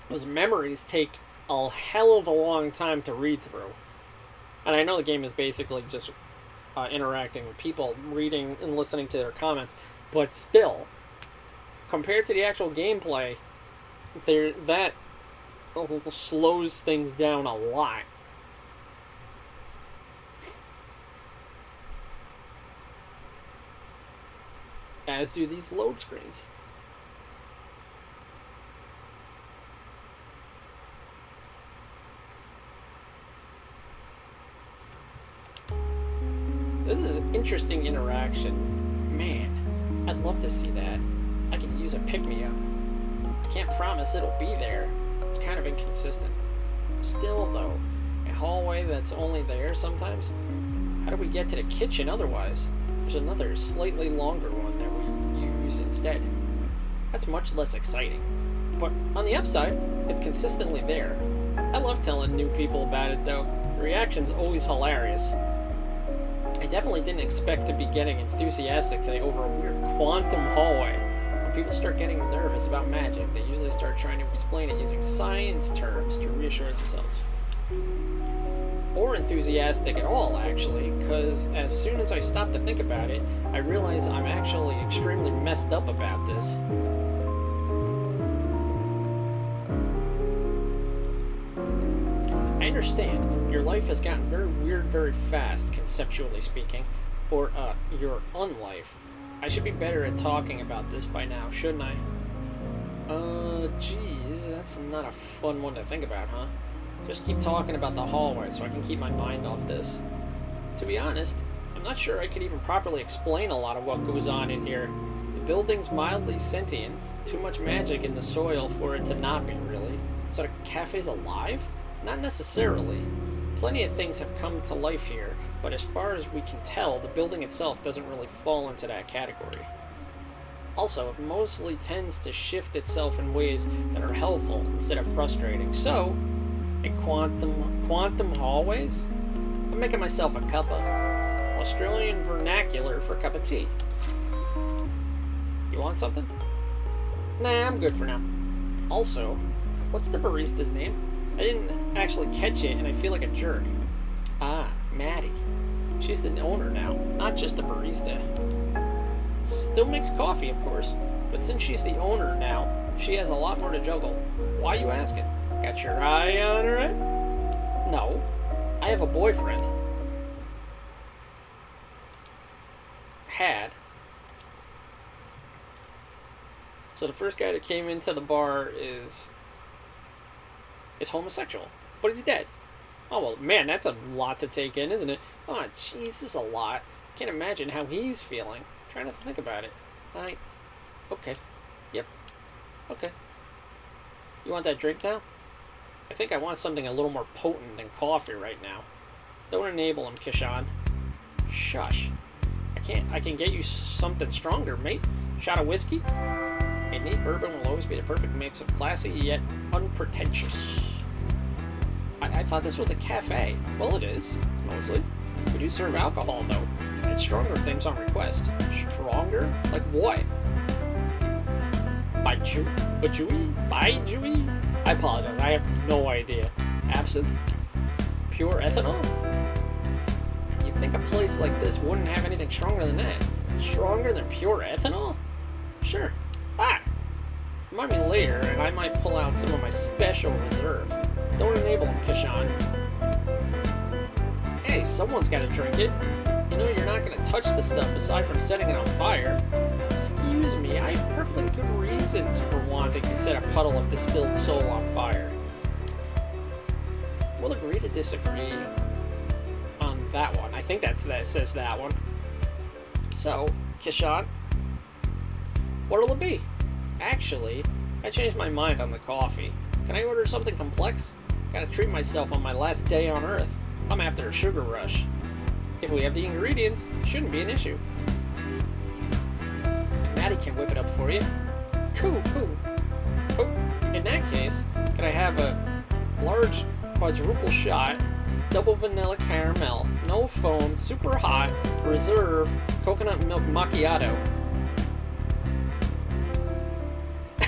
Those memories take a hell of a long time to read through. And I know the game is basically just interacting with people, reading and listening to their comments, but still, compared to the actual gameplay, that slows things down a lot. As do these load screens. This is an interesting interaction. Man, I'd love to see that. I could use a pick-me-up. I can't promise it'll be there. It's kind of inconsistent. Still, though, a hallway that's only there sometimes? How do we get to the kitchen otherwise? There's another slightly longer one that we use instead. That's much less exciting. But on the upside, it's consistently there. I love telling new people about it, though. The reaction's always hilarious. I definitely didn't expect to be getting enthusiastic today over a weird quantum hallway. When people start getting nervous about magic, they usually start trying to explain it using science terms to reassure themselves. Or enthusiastic at all, actually, because as soon as I stop to think about it, I realize I'm actually extremely messed up about this. I understand, your life has gotten very weird very fast, conceptually speaking, or, your unlife. I should be better at talking about this by now, shouldn't I? Geez, that's not a fun one to think about, huh? Just keep talking about the hallway so I can keep my mind off this. To be honest, I'm not sure I could even properly explain a lot of what goes on in here. The building's mildly sentient, too much magic in the soil for it to not be, really. So the cafe's alive? Not necessarily. Plenty of things have come to life here, but as far as we can tell, the building itself doesn't really fall into that category. Also, it mostly tends to shift itself in ways that are helpful instead of frustrating. So, a quantum hallways? I'm making myself a cuppa. Australian vernacular for a cup of tea. You want something? Nah, I'm good for now. Also, what's the barista's name? I didn't actually catch it, and I feel like a jerk. Ah, Maddie. She's the owner now, not just a barista. Still makes coffee, of course, but since she's the owner now, she has a lot more to juggle. Why you asking? Got your eye on her? Eh? No, I have a boyfriend. Had. So the first guy that came into the bar is homosexual, but he's dead. Oh, well, man, that's a lot to take in, isn't it? Oh, jeez, this is a lot. Can't imagine how he's feeling. Trying to think about it. Okay. Yep. Okay. You want that drink now? I think I want something a little more potent than coffee right now. Don't enable him, Kishan. Shush. I can get you something stronger, mate. Shot of whiskey? A neat bourbon will always be the perfect mix of classy yet unpretentious. I thought this was a cafe. Well, it is, mostly. We do serve alcohol, though. And stronger things on request. Stronger? Like what? Baijiu? I apologize. I have no idea. Absinthe? Pure ethanol? You think a place like this wouldn't have anything stronger than that. Stronger than pure ethanol? Sure. Remind me later, and I might pull out some of my special reserve. Don't enable him, Kishan. Hey, someone's got to drink it. You know you're not going to touch the stuff aside from setting it on fire. Excuse me, I have perfectly good reasons for wanting to set a puddle of distilled soul on fire. We'll agree to disagree on that one. I think that says that one. So, Kishan, what'll it be? Actually, I changed my mind on the coffee. Can I order something complex? Gotta treat myself on my last day on Earth. I'm after a sugar rush. If we have the ingredients, it shouldn't be an issue. Maddie can whip it up for you. Cool. Oh, in that case, can I have a large quadruple shot, double vanilla caramel, no foam, super hot, reserve, coconut milk macchiato?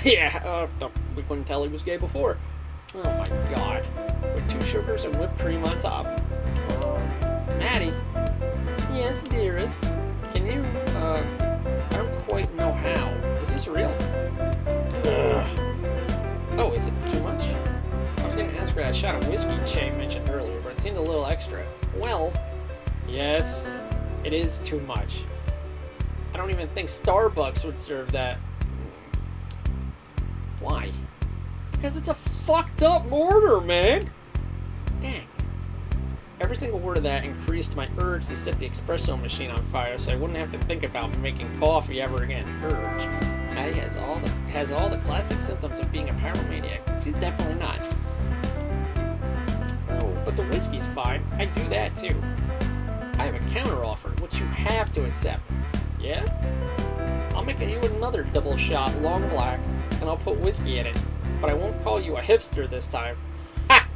Yeah, we couldn't tell he was gay before. Oh my god. With 2 sugars and whipped cream on top. Maddie? Yes, dearest. Can you, I don't quite know how. Is this real? Oh, is it too much? I was gonna ask for that shot of whiskey Che mentioned earlier, but it seemed a little extra. Well, yes, it is too much. I don't even think Starbucks would serve that. Why? Because it's a fucked up mortar, man! Dang. Every single word of that increased my urge to set the espresso machine on fire so I wouldn't have to think about making coffee ever again. Urge. Maddie has all the classic symptoms of being a pyromaniac. She's definitely not. Oh, but the whiskey's fine. I do that too. I have a counteroffer, which you have to accept. Yeah? I'll make you another double shot long black, and I'll put whiskey in it. But I won't call you a hipster this time. Ha!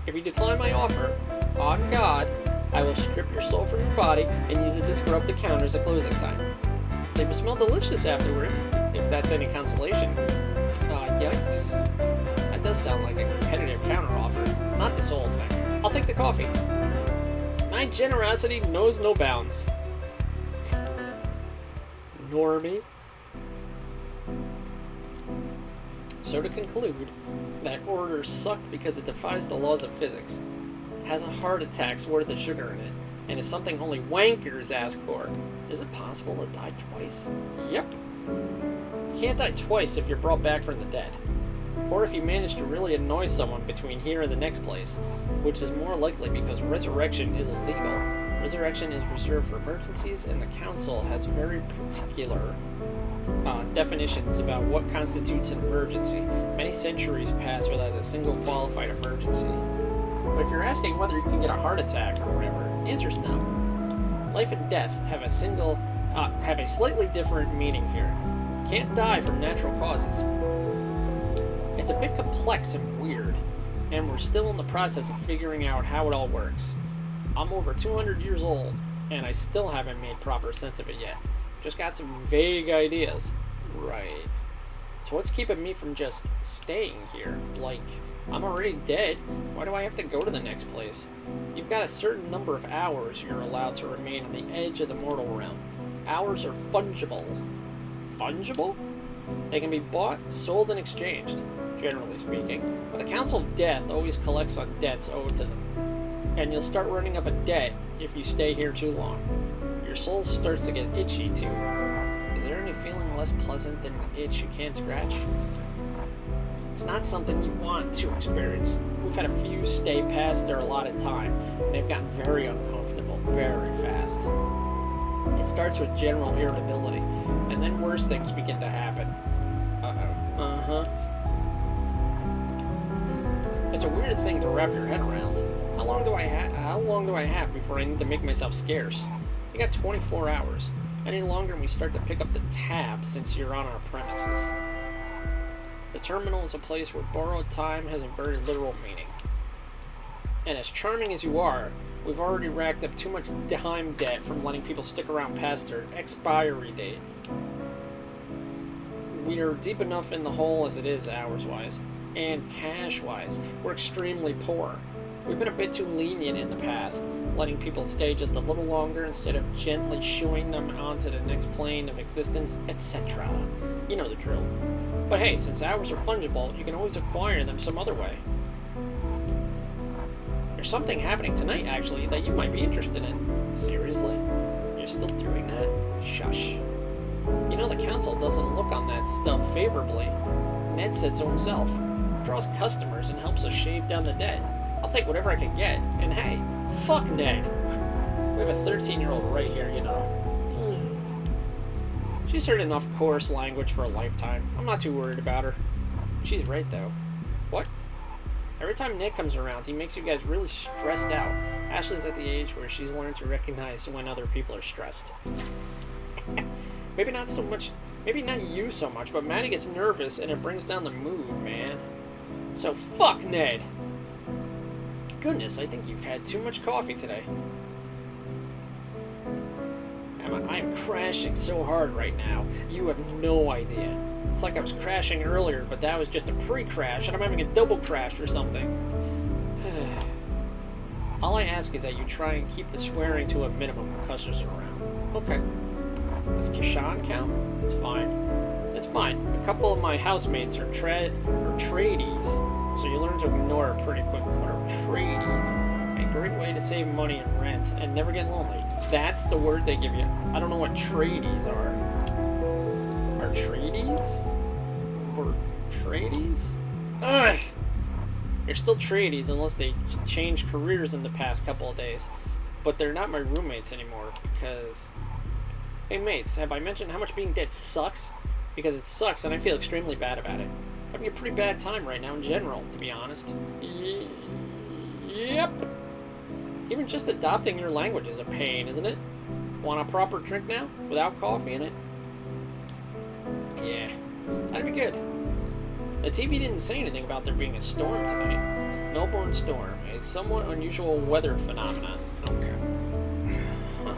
If you decline my offer, on God, I will strip your soul from your body and use it to scrub the counters at closing time. They will smell delicious afterwards, if that's any consolation. Yikes. That does sound like a competitive counteroffer. Not this whole thing. I'll take the coffee. My generosity knows no bounds. Normie. So to conclude, that order sucked because it defies the laws of physics, has a heart attack's worth of sugar in it, and is something only wankers ask for. Is it possible to die twice? Yep. You can't die twice if you're brought back from the dead. Or if you manage to really annoy someone between here and the next place, which is more likely because resurrection is illegal. Resurrection is reserved for emergencies, and the council has very particular definitions about what constitutes an emergency. Many centuries pass without a single qualified emergency. But if you're asking whether you can get a heart attack or whatever, the answer is no. Life and death have a slightly different meaning here. You can't die from natural causes. It's a bit complex and weird, and we're still in the process of figuring out how it all works. I'm over 200 years old, and I still haven't made proper sense of it yet. Just got some vague ideas. Right. So what's keeping me from just staying here? Like, I'm already dead. Why do I have to go to the next place? You've got a certain number of hours you're allowed to remain on the edge of the mortal realm. Hours are fungible. Fungible? They can be bought, sold, and exchanged, generally speaking. But the Council of Death always collects on debts owed to them. And you'll start running up a debt if you stay here too long. Your soul starts to get itchy too. Is there any feeling less pleasant than an itch you can't scratch? It's not something you want to experience. We've had a few stay past their allotted time, and they've gotten very uncomfortable very fast. It starts with general irritability, and then worse things begin to happen. It's a weird thing to wrap your head around. How long do I have before I need to make myself scarce? I got 24 hours. Any longer and we start to pick up the tab since you're on our premises. The terminal is a place where borrowed time has a very literal meaning. And as charming as you are, we've already racked up too much time debt from letting people stick around past their expiry date. We are deep enough in the hole as it is hours-wise, and cash-wise. We're extremely poor. We've been a bit too lenient in the past. letting people stay just a little longer instead of gently shooing them onto the next plane of existence, etc. You know the drill. But hey, since hours are fungible, you can always acquire them some other way. There's something happening tonight, actually, that you might be interested in. Seriously? You're still doing that? Shush. You know the council doesn't look on that stuff favorably. Ned said so himself. Draws customers and helps us shave down the debt. I'll take whatever I can get. And hey, fuck Ned. We have a 13-year-old right here, you know. She's heard enough coarse language for a lifetime. I'm not too worried about her. She's right, though. What? Every time Nick comes around, he makes you guys really stressed out. Ashley's at the age where she's learned to recognize when other people are stressed. Maybe not so much, maybe not you so much, but Maddie gets nervous and it brings down the mood, man. So fuck Ned. Goodness, I think you've had too much coffee today. I am crashing so hard right now. You have no idea. It's like I was crashing earlier, but that was just a pre-crash, and I'm having a double crash or something. All I ask is that you try and keep the swearing to a minimum when customers are around. Okay. Does Kishan count? It's fine. It's fine. A couple of my housemates are tradies, so you learn to ignore it pretty quick. What are tradies? A great way to save money and rent and never get lonely. That's the word they give you. I don't know what tradies are. Are tradies? Or tradies? Ugh! They're still tradies unless they changed careers in the past couple of days. But they're not my roommates anymore because... Hey mates, have I mentioned how much being dead sucks? Because it sucks and I feel extremely bad about it. Having a pretty bad time right now in general, to be honest. Yep. Even just adopting your language is a pain, isn't it? Want a proper drink now? Without coffee in it? Yeah, that'd be good. The TV didn't say anything about there being a storm tonight. Melbourne storm, a somewhat unusual weather phenomenon. Okay. Huh.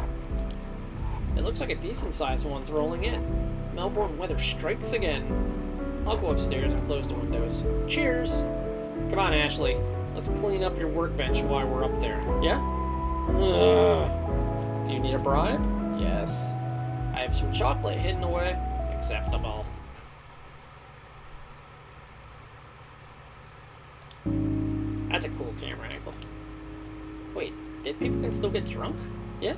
It looks like a decent-sized one's rolling in. Melbourne weather strikes again. I'll go upstairs and close the windows. Cheers! Come on, Ashley. Let's clean up your workbench while we're up there. Yeah? Do you need a bribe? Yes. I have some chocolate hidden away. Acceptable. That's a cool camera angle. Wait, dead people can still get drunk? Yeah?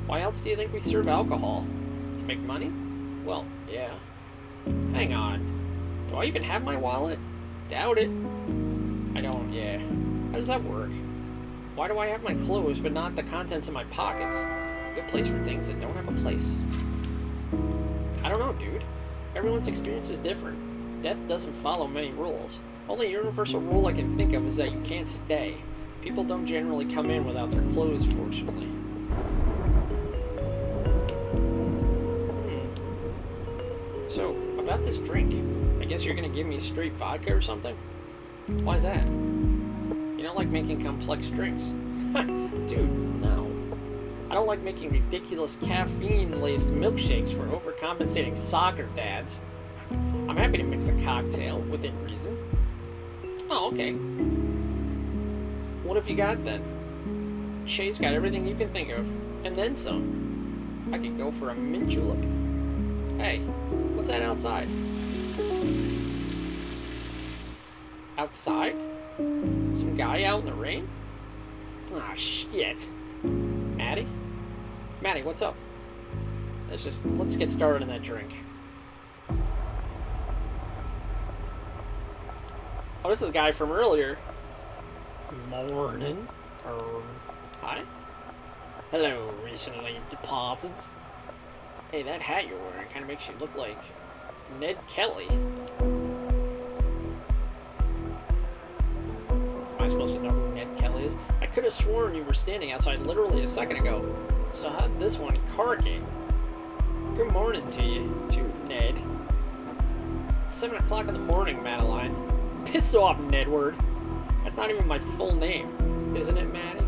Why else do you think we serve alcohol? To make money? Well, yeah. Hang on. Do I even have my wallet? Doubt it. I don't, yeah. How does that work? Why do I have my clothes but not the contents of my pockets? Good place for things that don't have a place. I don't know, dude. Everyone's experience is different. Death doesn't follow many rules. Only universal rule I can think of is that you can't stay. People don't generally come in without their clothes, fortunately. So, about this drink. I guess you're gonna give me straight vodka or something? Why is that? You don't like making complex drinks. Dude, no. I don't like making ridiculous caffeine-laced milkshakes for overcompensating soccer dads. I'm happy to mix a cocktail within reason. Oh, okay. What have you got then? Chase got everything you can think of, and then some. I could go for a mint julep. Hey, what's that outside? Outside? Some guy out in the rain? Ah, shit. Maddie? Maddie, what's up? Let's get started on that drink. Oh, this is the guy from earlier. Morning. Hi? Hello, recently departed. Hey, that hat you're wearing kind of makes you look like Ned Kelly. Am I supposed to know who Ned Kelly is? I could have sworn you were standing outside literally a second ago. So how did this one carking? Good morning to you, too, Ned. It's 7 o'clock in the morning, Madeline. Piss off, Nedward. That's not even my full name, isn't it, Maddie?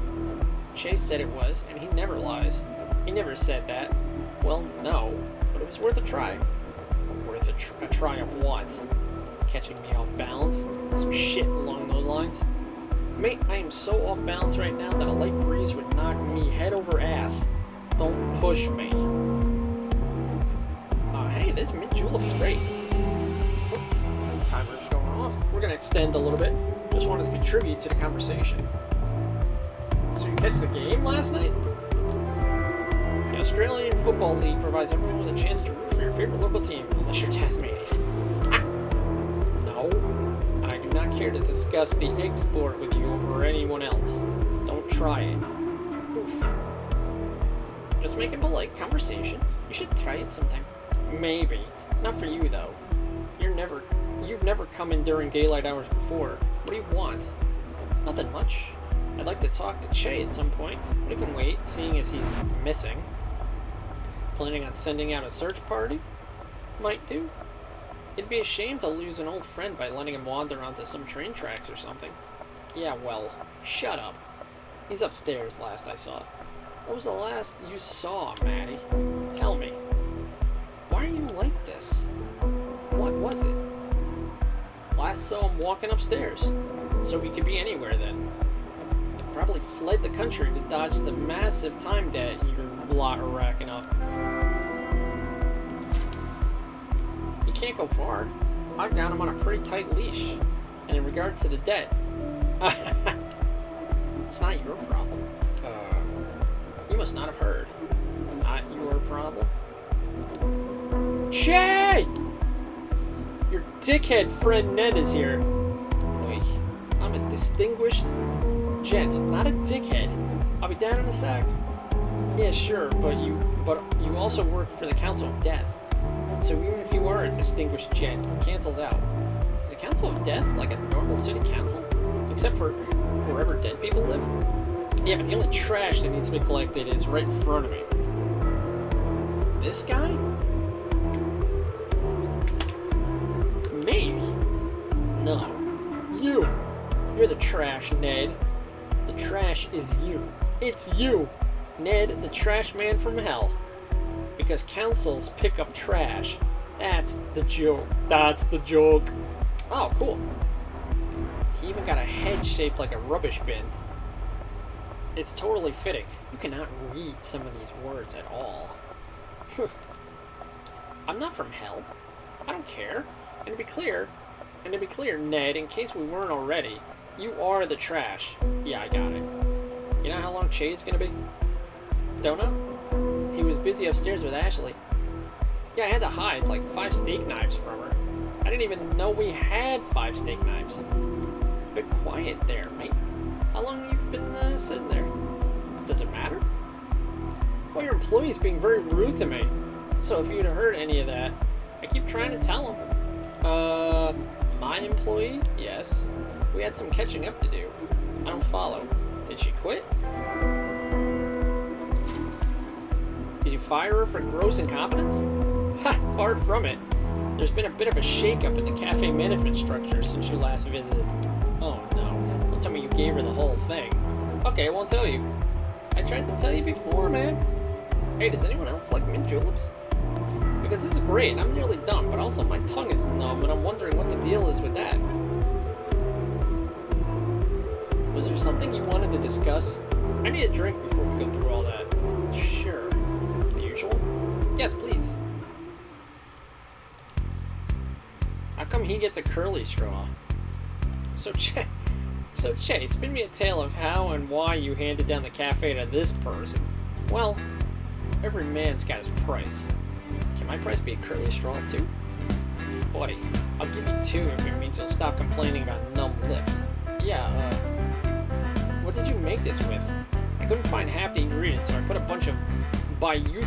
Chase said it was, and he never lies. He never said that. Well, no, but it was worth a try. Worth a try of what? Catching me off balance? Some shit along those lines? Mate, I am so off balance right now that a light breeze would knock me head over ass. Don't push me. Hey, this mint julep is great. Oh, timer's going off. We're gonna extend a little bit. Just wanted to contribute to the conversation. So you catch the game last night? The Australian Football League provides everyone with a chance to root for your favorite local team, unless you're Tasmanian. No, I do not care to discuss the egg sport with you or anyone else. Don't try it. Oof. Just make a polite conversation. You should try it sometime. Maybe. Not for you, though. You've never come in during daylight hours before. What do you want? Nothing much. I'd like to talk to Che at some point, but I can wait, seeing as he's missing. Planning on sending out a search party? Might do. It'd be a shame to lose an old friend by letting him wander onto some train tracks or something. Yeah, well, shut up. He's upstairs last I saw. What was the last you saw, Maddie? Tell me. Why are you like this? What was it? Last saw him walking upstairs, so we could be anywhere then. Probably fled the country to dodge the massive time debt your lot are racking up. He can't go far. I've got him on a pretty tight leash. And in regards to the debt, it's not your problem. You must not have heard. Not your problem. Che! Your dickhead friend Ned is here. Wait, I'm a distinguished gent, not a dickhead. I'll be down in a sec. Yeah, sure, but you also work for the Council of Death. So even if you are a distinguished gent, cancels out. Is the Council of Death like a normal city council? Except for wherever dead people live? Yeah, but the only trash that needs to be collected is right in front of me. This guy? Maybe. No. You. You're the trash, Ned. The trash is you. It's you, Ned, the trash man from hell. Because councils pick up trash. That's the joke. That's the joke. Oh, cool. He even got a head shaped like a rubbish bin. It's totally fitting. You cannot read some of these words at all. I'm not from hell. I don't care. And to be clear, Ned, in case we weren't already, you are the trash. Yeah, I got it. You know how long Che's gonna be? Don't know. He was busy upstairs with Ashley. Yeah, I had to hide like 5 steak knives from her. I didn't even know we had 5 steak knives. A bit quiet there, mate. How long you've been sitting there? Does it matter? Well, your employee's being very rude to me. So if you'd heard any of that, I keep trying to tell him. My employee? Yes. We had some catching up to do. I don't follow. Did she quit? Did you fire her for gross incompetence? Ha! Far from it. There's been a bit of a shake-up in the cafe management structure since you last visited. Oh no. Don't tell me you gave her the whole thing. Okay, I won't tell you. I tried to tell you before, man. Hey, does anyone else like mint juleps? Because this is great, I'm nearly done, but also my tongue is numb and I'm wondering what the deal is with that. Was there something you wanted to discuss? I need a drink before we go through all that. Sure. The usual? Yes, please. How come he gets a curly straw? So Che, spin me a tale of how and why you handed down the cafe to this person. Well, every man's got his price. Can my price be a curly straw too? Buddy, I'll give you 2 if it means you'll stop complaining about numb lips. Yeah, what did you make this with? I couldn't find half the ingredients, so I put a bunch of baiju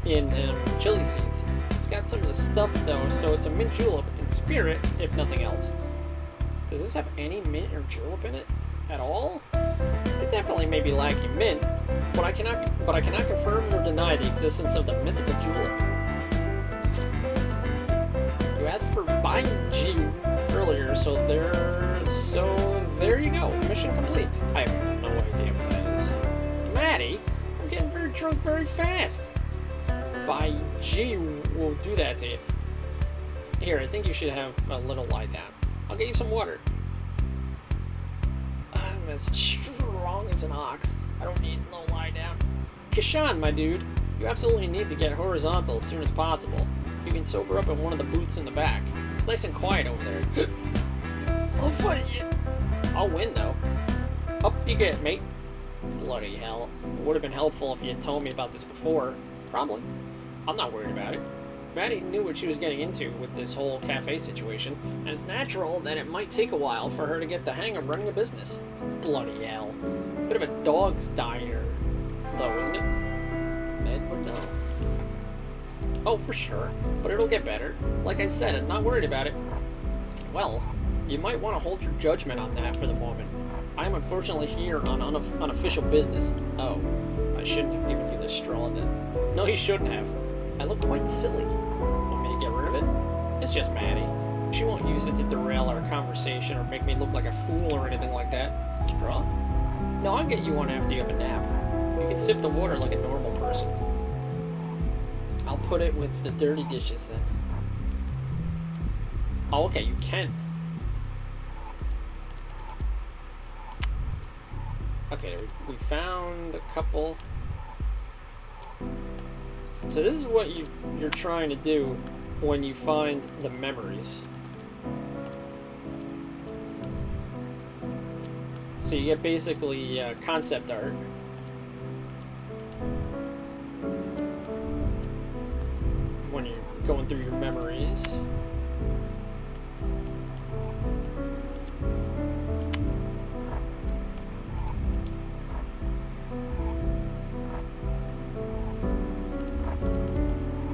in chili seeds. It's got some of the stuff though, so it's a mint julep in spirit, if nothing else. Does this have any mint or julep in it at all? It definitely may be lacking mint, but I cannot confirm nor deny the existence of the mythical julep. You asked for baiju earlier, so there you go. Mission complete. I have no idea what that is. Maddie, I'm getting very drunk very fast. Baiju will do that to you. Here, I think you should have a little lie down. I'll get you some water. as strong as an ox. I don't need no lie down. Kishan, my dude, you absolutely need to get horizontal as soon as possible. You can sober up at one of the booths in the back. It's nice and quiet over there. I'll fight you. I'll win, though. Up you get, mate. Bloody hell. It would have been helpful if you had told me about this before. Probably. I'm not worried about it. Maddie knew what she was getting into with this whole cafe situation, and it's natural that it might take a while for her to get the hang of running a business. Bloody hell. Bit of a dog's diner, though, isn't it? Ned would know. Oh, for sure. But it'll get better. Like I said, I'm not worried about it. Well, you might want to hold your judgment on that for the moment. I am unfortunately here on unofficial business. Oh, I shouldn't have given you this straw then. No, you shouldn't have. I look quite silly. Want me to get rid of it? It's just Maddie. She won't use it to derail our conversation or make me look like a fool or anything like that. Straw? No, I'll get you one after you have a nap. You can sip the water like a normal person. I'll put it with the dirty dishes then. Oh, okay, you can. Okay, we found a couple. So this is what you're trying to do when you find the memories. So you get basically concept art. When you're going through your memories.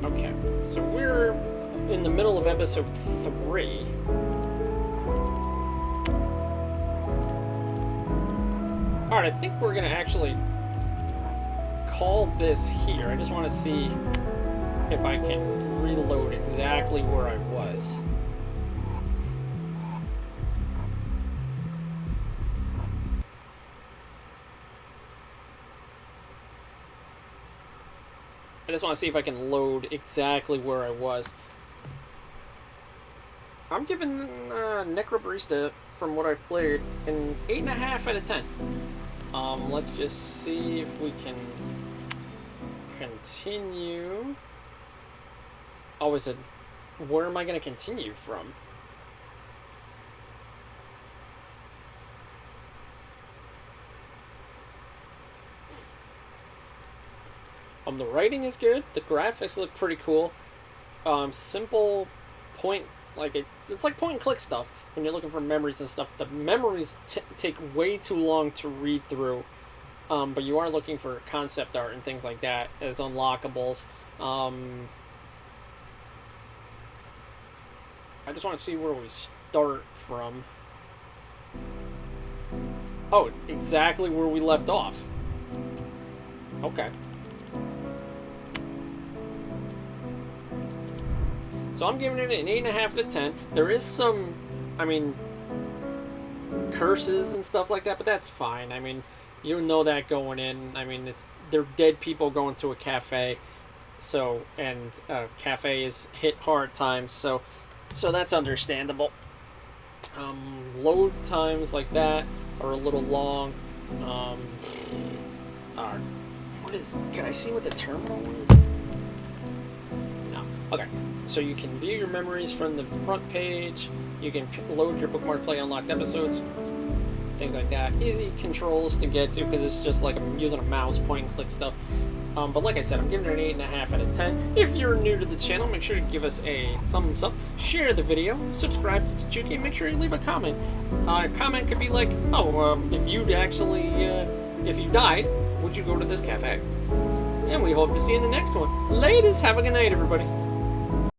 Okay, so we're in the middle of episode 3. Alright, I think we're gonna actually call this here. I just want to see if I can reload exactly where I was. I just want to see if I can load exactly where I was. I'm giving Necrobarista, from what I've played, an 8.5 out of 10. Let's just see if we can continue. Oh, is it... Where am I going to continue from? The writing is good. The graphics look pretty cool. Simple point... It's like point and click stuff when you're looking for memories and stuff. The memories take way too long to read through. But you are looking for concept art and things like that as unlockables. I just want to see where we start from. Oh, exactly where we left off. Okay. So I'm giving it an 8.5 out of 10. There is some, curses and stuff like that, but that's fine. You know that going in. They're dead people going to a cafe. So, and cafe is hit hard times, so that's understandable. Load times like that are a little long. Can I see what the terminal is? No. Okay. So you can view your memories from the front page. You can load your bookmark, play unlocked episodes, things like that. Easy controls to get to because it's just like I'm using a mouse, point and click stuff. But like I said, I'm giving it an 8.5 out of 10. If you're new to the channel, make sure to give us a thumbs up, share the video, subscribe to Chichuki, and make sure you leave a comment. A comment could be like, if you died, would you go to this cafe? And we hope to see you in the next one. Ladies, have a good night, everybody.